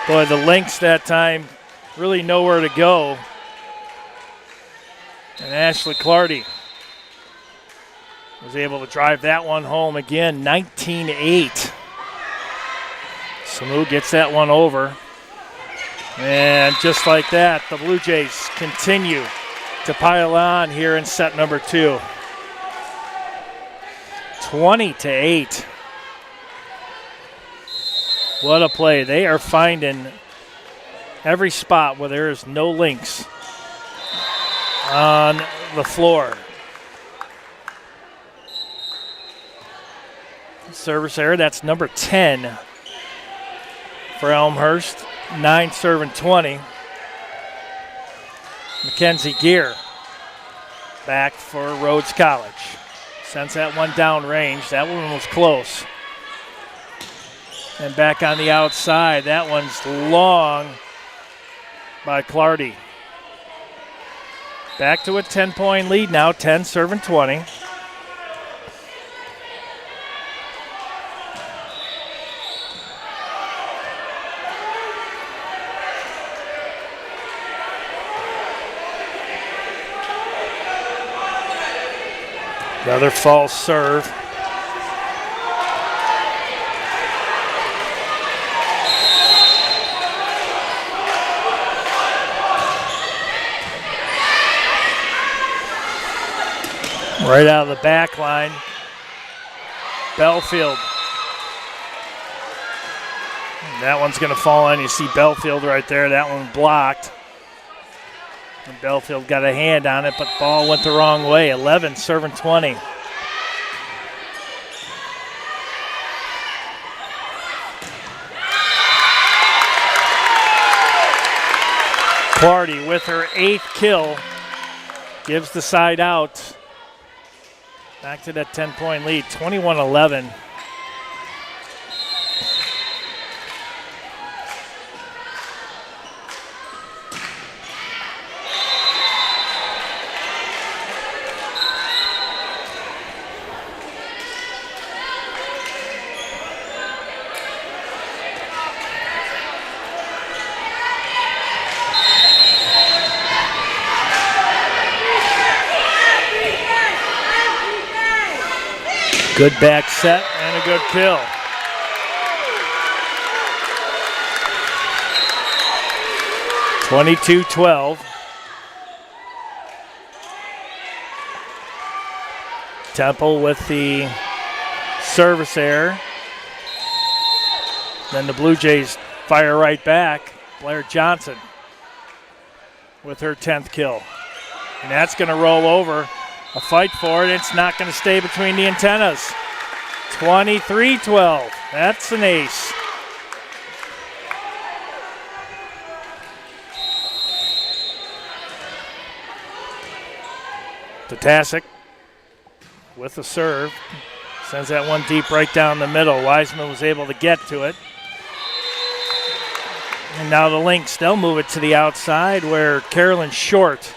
Boy, the Lynx that time really nowhere to go. And Ashley Clardy was able to drive that one home again, 19-8. Samu gets that one over. And just like that, the Blue Jays continue to pile on here in set number 2. 20-8. What a play. They are finding every spot where there is no links on the floor. Service error, that's number 10 for Elmhurst. 9 serving 20. Mackenzie Gear back for Rhodes College. Sends that one down range. That one was close. And back on the outside, that one's long by Clardy. Back to a 10-point lead now, 10 serving 20. Another false serve. Right out of the back line. Belfield. That one's going to fall in. You see Belfield right there. That one blocked. And Belfield got a hand on it, but the ball went the wrong way. 11 serving 20. Clardy with her 8th kill gives the side out. Back to that 10-point lead, 21-11. Good back set and a good kill. (22-12). Temple with the service error. Then the Blue Jays fire right back. Blair Johnson with her 10th kill. And that's going to roll over. A fight for it. It's not going to stay between the antennas. 23-12. That's an ace. Tatasic with the serve. Sends that one deep right down the middle. Wiseman was able to get to it. And now the Lynx, they'll move it to the outside where Carolyn Short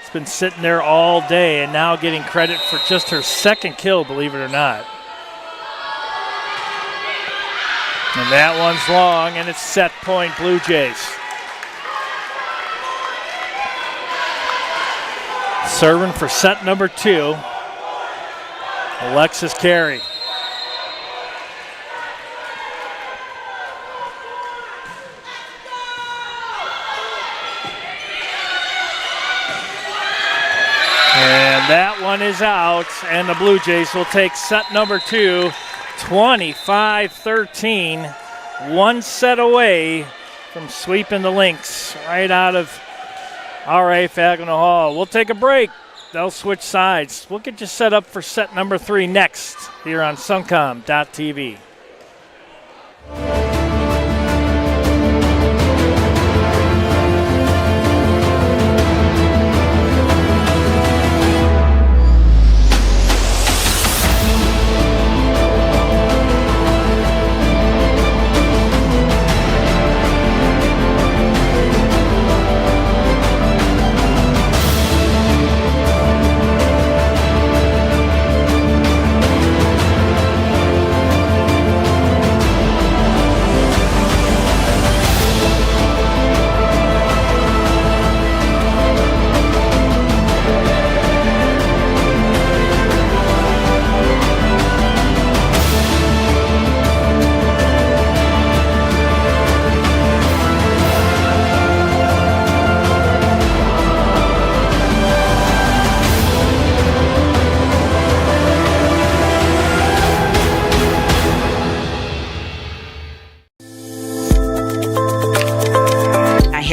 has been sitting there all day and now getting credit for just her second kill, believe it or not. And that one's long, and it's set point Blue Jays. Serving for set number 2, Alexis Carey. And that one is out, and the Blue Jays will take set number 2, 25-13, one set away from sweeping the Lynx right out of R.A. Fagano Hall. We'll take a break. They'll switch sides. We'll get you set up for set number 3 next here on Suncom.tv.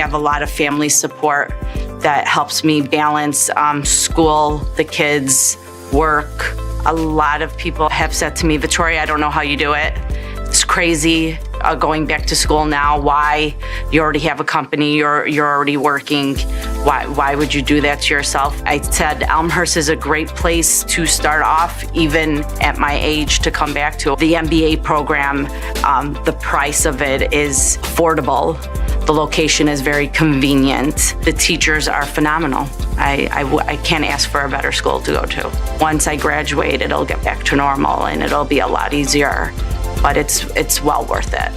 have a lot of family support that helps me balance school, the kids, work. A lot of people have said to me, Victoria, I don't know how you do it. It's crazy going back to school now. Why? You already have a company, you're already working. Why would you do that to yourself? I said Elmhurst is a great place to start off, even at my age, to come back to. The MBA program, the price of it is affordable. The location is very convenient. The teachers are phenomenal. I can't ask for a better school to go to. Once I graduate, it'll get back to normal and it'll be a lot easier, but it's well worth it.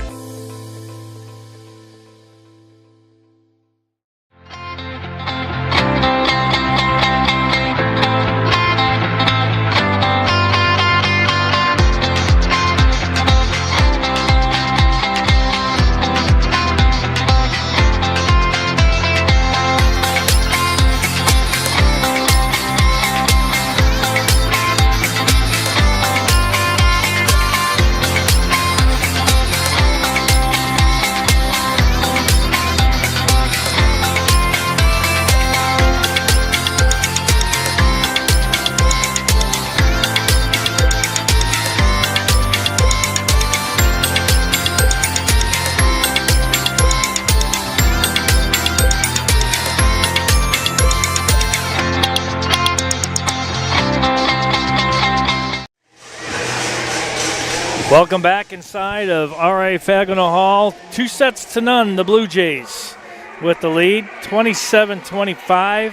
Welcome back inside of R.A. Fagano Hall. 2-0, the Blue Jays with the lead, 27-25,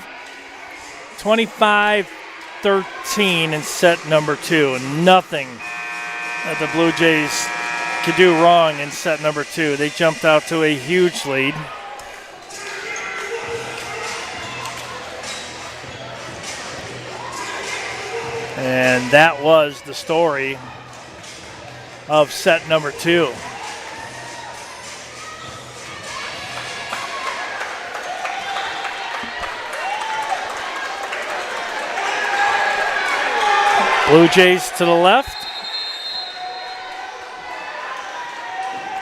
25-13 in set number 2. And nothing that the Blue Jays could do wrong in set number 2. They jumped out to a huge lead. And that was the story of set number 2. Blue Jays to the left.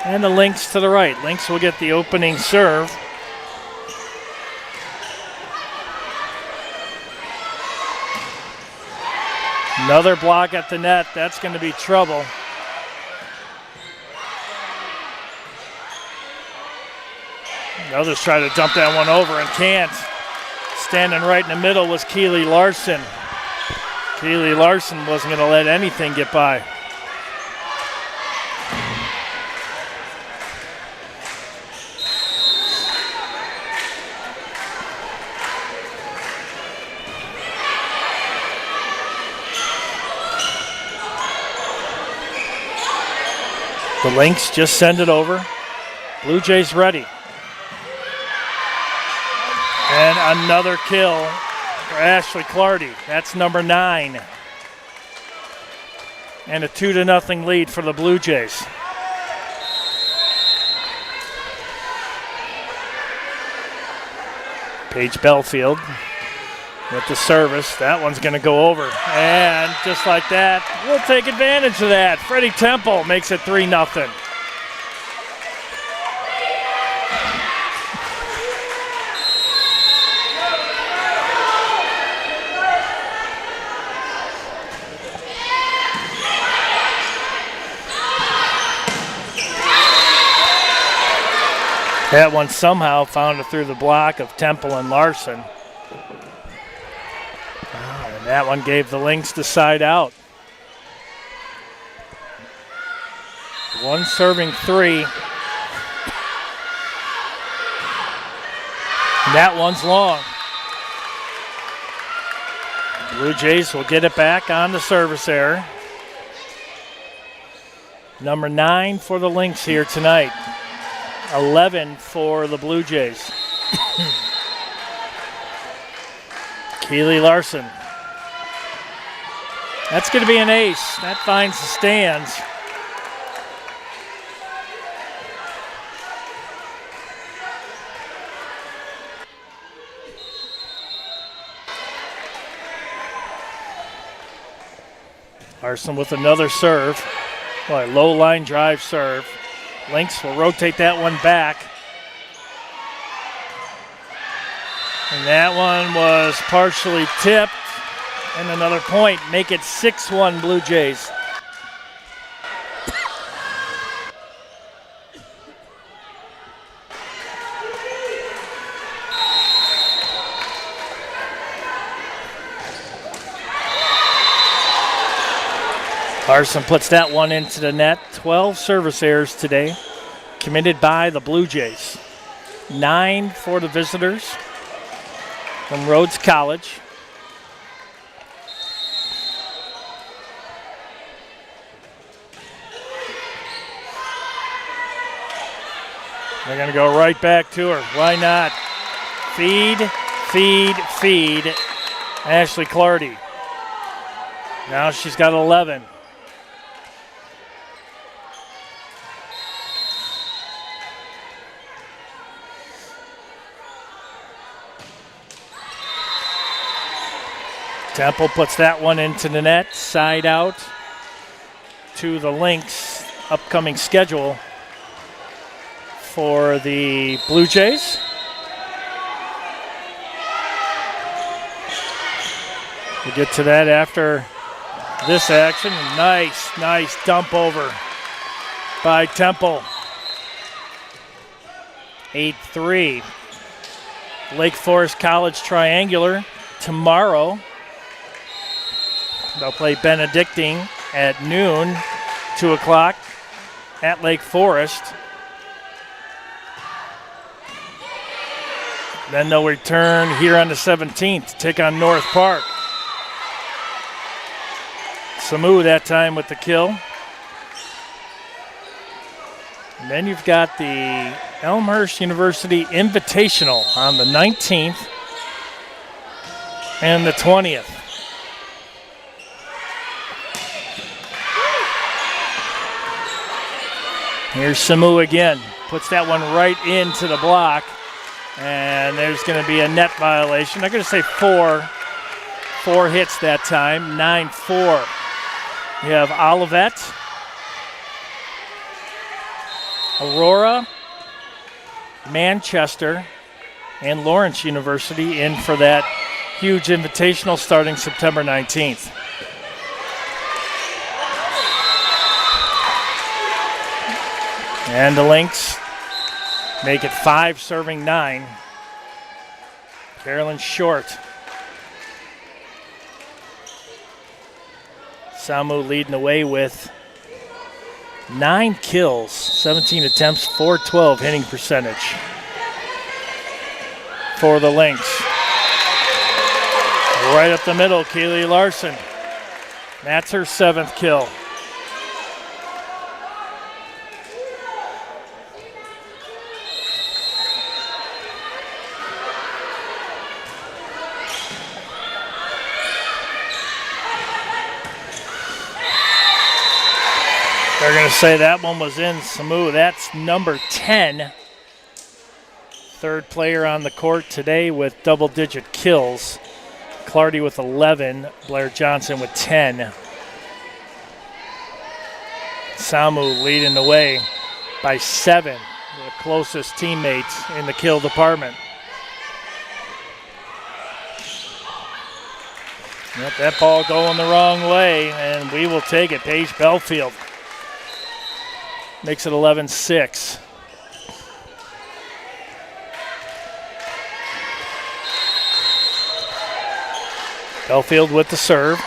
And the Lynx to the right. Lynx will get the opening serve. Another block at the net. That's going to be trouble. The others try to dump that one over and can't. Standing right in the middle was Keely Larson. Keely Larson wasn't going to let anything get by. The Lynx just send it over. Blue Jays ready. And another kill for Ashley Clardy. That's number 9. And a 2-0 lead for the Blue Jays. Paige Belfield with the service. That one's going to go over. And just like that, we'll take advantage of that. Freddie Temple makes it 3-0. That one somehow found it through the block of Temple and Larson. And that one gave the Lynx the side out. One serving 3. And that one's long. Blue Jays will get it back on the service error. Number 9 for the Lynx here tonight. 11 for the Blue Jays. Keely Larson. That's going to be an ace. That finds the stands. Larson with another serve. Boy, low line drive serve. Lynx will rotate that one back. And that one was partially tipped. And another point. Make it 6-1 Blue Jays. Larson puts that one into the net. 12 service errors today, committed by the Blue Jays. 9 for the visitors from Rhodes College. They're going to go right back to her. Why not? Feed, feed, feed. Ashley Clardy. Now she's got 11. Temple puts that one into the net, side out to the Lynx upcoming schedule for the Blue Jays. We'll get to that after this action. Nice dump over by Temple. 8-3. Lake Forest College Triangular tomorrow. They'll play Benedictine at noon, 2 o'clock at Lake Forest. Then they'll return here on the 17th to take on North Park. Samu that time with the kill. And then you've got the Elmhurst University Invitational on the 19th and the 20th. Here's Samu again. Puts that one right into the block. And there's going to be a net violation. I'm going to say four hits that time, 9-4. You have Olivet, Aurora, Manchester, and Lawrence University in for that huge invitational starting September 19th. And the Lynx make it 5 serving 9. Carolyn Short. Samu leading the way with 9 kills, 17 attempts, 412 hitting percentage for the Lynx. Right up the middle, Keely Larson. That's her 7th kill. They're going to say that one was in Samu. That's number 10. Third player on the court today with double-digit kills. Clardy with 11, Blair Johnson with 10. Samu leading the way by 7, the closest teammates in the kill department. Yep, that ball going the wrong way, and we will take it. Paige Belfield makes it 11-6. Belfield with the serve.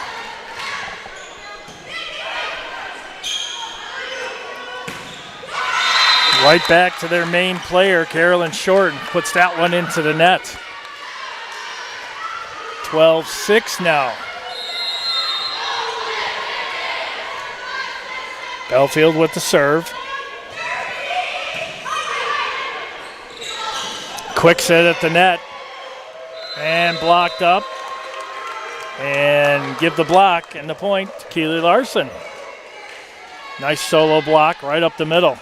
Right back to their main player, Carolyn Short, and puts that one into the net. 12-6 now. Belfield with the serve. Quick set at the net. And blocked up. And give the block and the point to Keely Larson. Nice solo block right up the middle.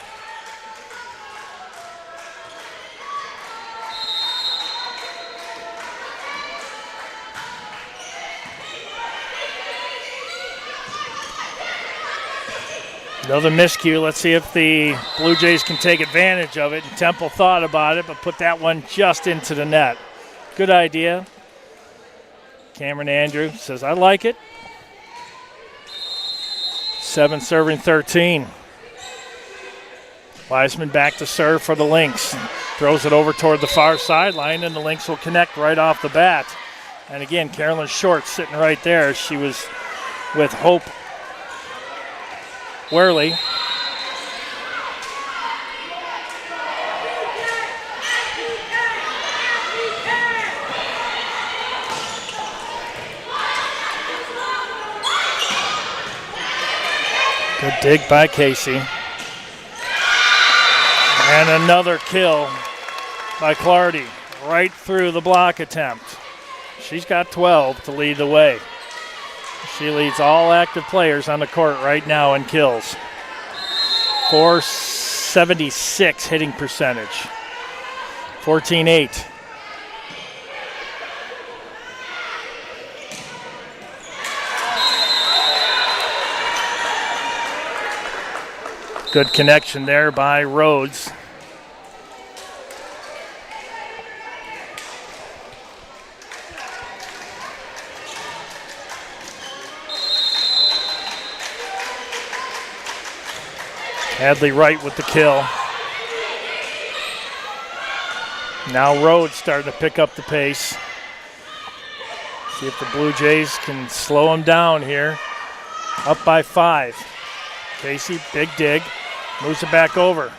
Another miscue. Let's see if the Blue Jays can take advantage of it. And Temple thought about it, but put that one just into the net. Good idea. Cameron Andrew says, I like it. 7 serving 13. Wiseman back to serve for the Lynx. Throws it over toward the far sideline, and the Lynx will connect right off the bat. And again, Carolyn Short sitting right there. She was with Hope Worley. Good dig by Casey. And another kill by Clardy right through the block attempt. She's got 12 to lead the way. She leads all active players on the court right now in kills. 476 hitting percentage. 14-8. Good connection there by Rhodes. Hadley Wright with the kill. Now Rhodes starting to pick up the pace. See if the Blue Jays can slow him down here. Up by 5. Casey, big dig, moves it back over.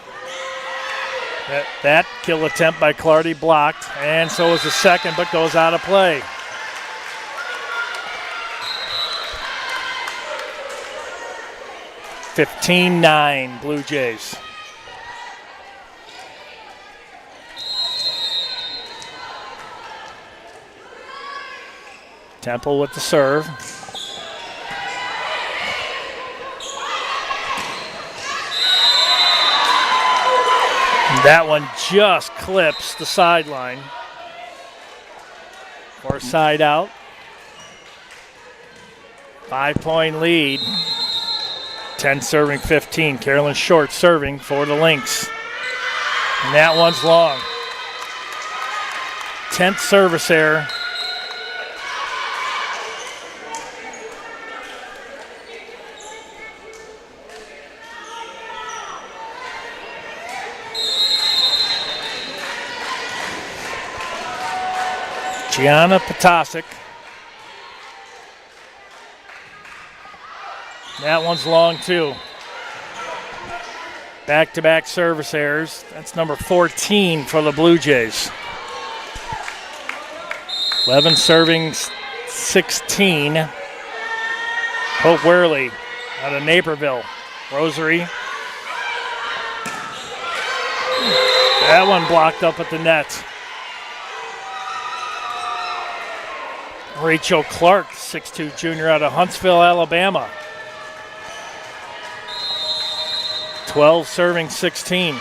That kill attempt by Clardy blocked, and so is the second, but goes out of play. (15-9) Blue Jays. Temple with the serve. That one just clips the sideline for a side out. 5-point lead. 10 serving 15. Carolyn Short serving for the Lynx. And that one's long. 10th service error. Gianna Potasic. That one's long too. Back-to-back service errors. That's number 14 for the Blue Jays. 11 serving 16. Hope Worley out of Naperville. Rosary. That one blocked up at the net. Rachel Clark, 6'2" junior out of Huntsville, Alabama. 12 serving 16.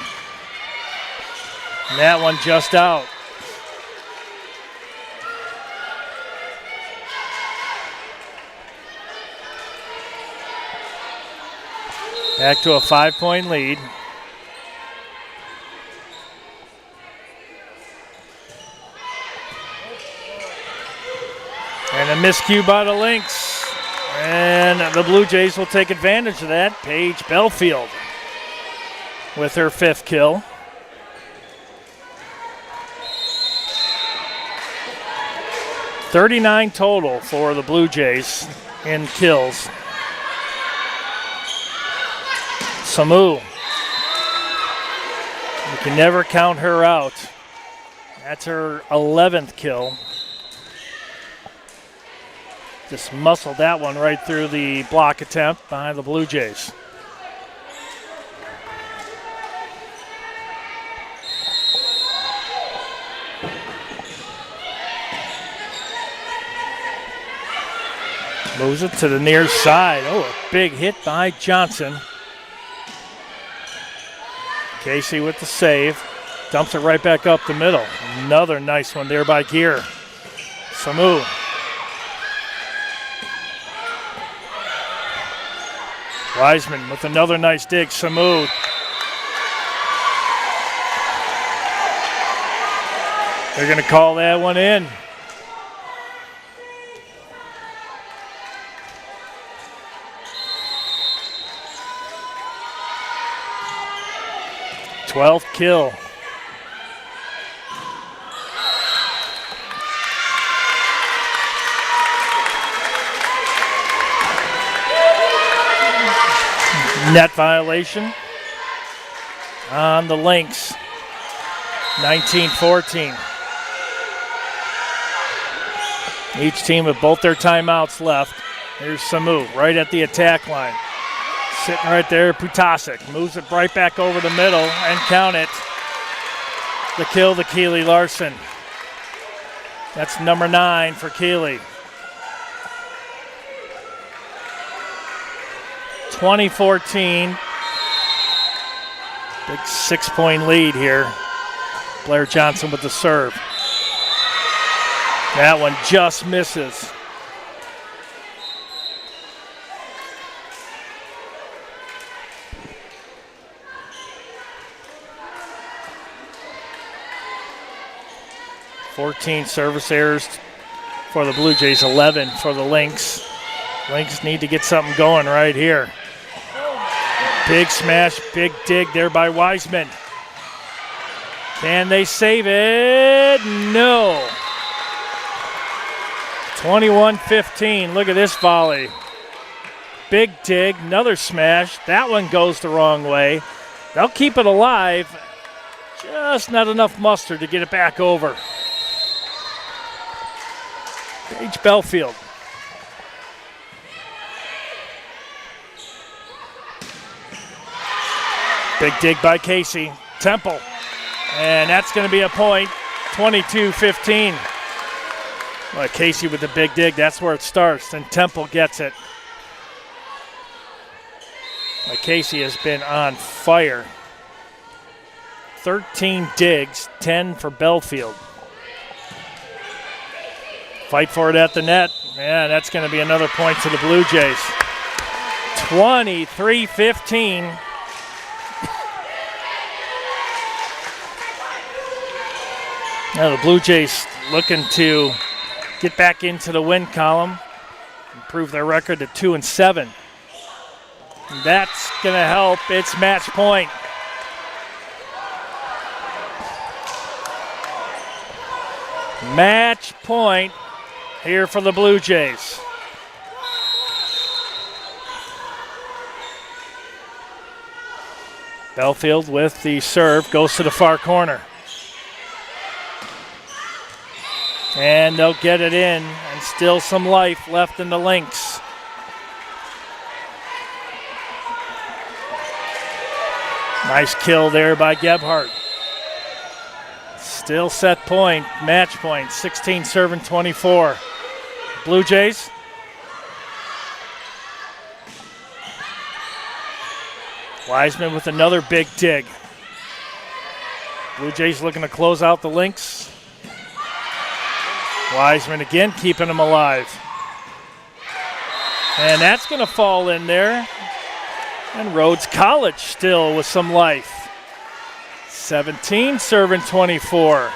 And that one just out. Back to a 5-point lead. And a miscue by the Lynx. And the Blue Jays will take advantage of that. Paige Belfield with her 5th kill. $39 total for the Blue Jays in kills. Samu. You can never count her out. That's her 11th kill. Just muscled that one right through the block attempt behind the Blue Jays. Moves it to the near side. Oh, a big hit by Johnson. Casey with the save. Dumps it right back up the middle. Another nice one there by Gear. Samu. Wiseman with another nice dig. Samu. They're going to call that one in. Twelfth kill. Net violation on the Lynx. 19-14. Each team with both their timeouts left. Here's Samu right at the attack line. Sitting right there, Putasic moves it right back over the middle and count it. The kill to Keely Larson. That's number 9 for Keely. 2014. Big 6-point lead here. Blair Johnson with the serve. That one just misses. $14 service errors for the Blue Jays, 11 for the Lynx. Lynx need to get something going right here. Big smash, big dig there by Wiseman. Can they save it? No. 21-15. Look at this volley. Big dig, another smash. That one goes the wrong way. They'll keep it alive. Just not enough mustard to get it back over. Paige Belfield. Big dig by Casey. Temple. And that's going to be a point. 22-15. Well, Casey with the big dig. That's where it starts. Then Temple gets it. Well, Casey has been on fire. 13 digs, 10 for Belfield. Fight for it at the net. Yeah, that's going to be another point to the Blue Jays. 23-15. Now the Blue Jays looking to get back into the win column, improve their record to 2-7. That's going to help. It's match point. Match point here for the Blue Jays. Belfield with the serve, goes to the far corner. And they'll get it in, and still some life left in the Lynx. Nice kill there by Gebhardt. Still set point, match point, 16 serving 24. Blue Jays. Wiseman with another big dig. Blue Jays looking to close out the Lynx. Wiseman again keeping them alive. And that's going to fall in there. And Rhodes College still with some life. 17 serving 24.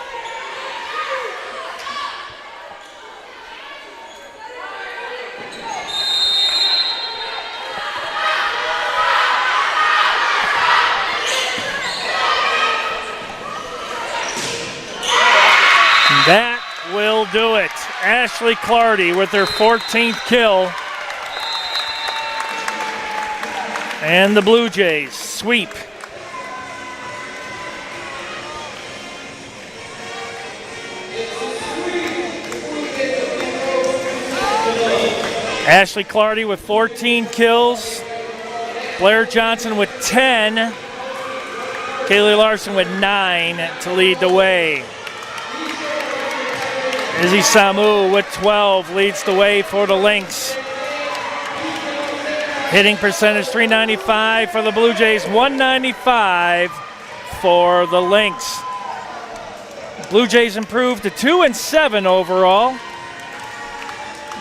That will do it. Ashley Clardy with her 14th kill. And the Blue Jays sweep. Ashley Clardy with 14 kills. Blair Johnson with 10. Kaylee Larson with 9 to lead the way. Izzy Samu with 12 leads the way for the Lynx. Hitting percentage .395 for the Blue Jays, .195 for the Lynx. Blue Jays improved to 2-7 overall.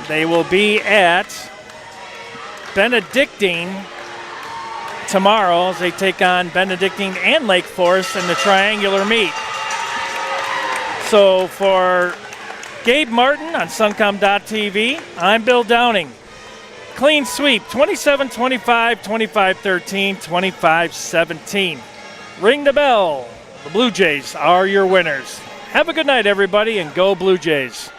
They will be at Benedictine tomorrow as they take on Benedictine and Lake Forest in the triangular meet. So for Gabe Martin on Suncom.tv, I'm Bill Downing. Clean sweep, 27-25, 25-13, 25-17. Ring the bell. The Blue Jays are your winners. Have a good night, everybody, and go Blue Jays.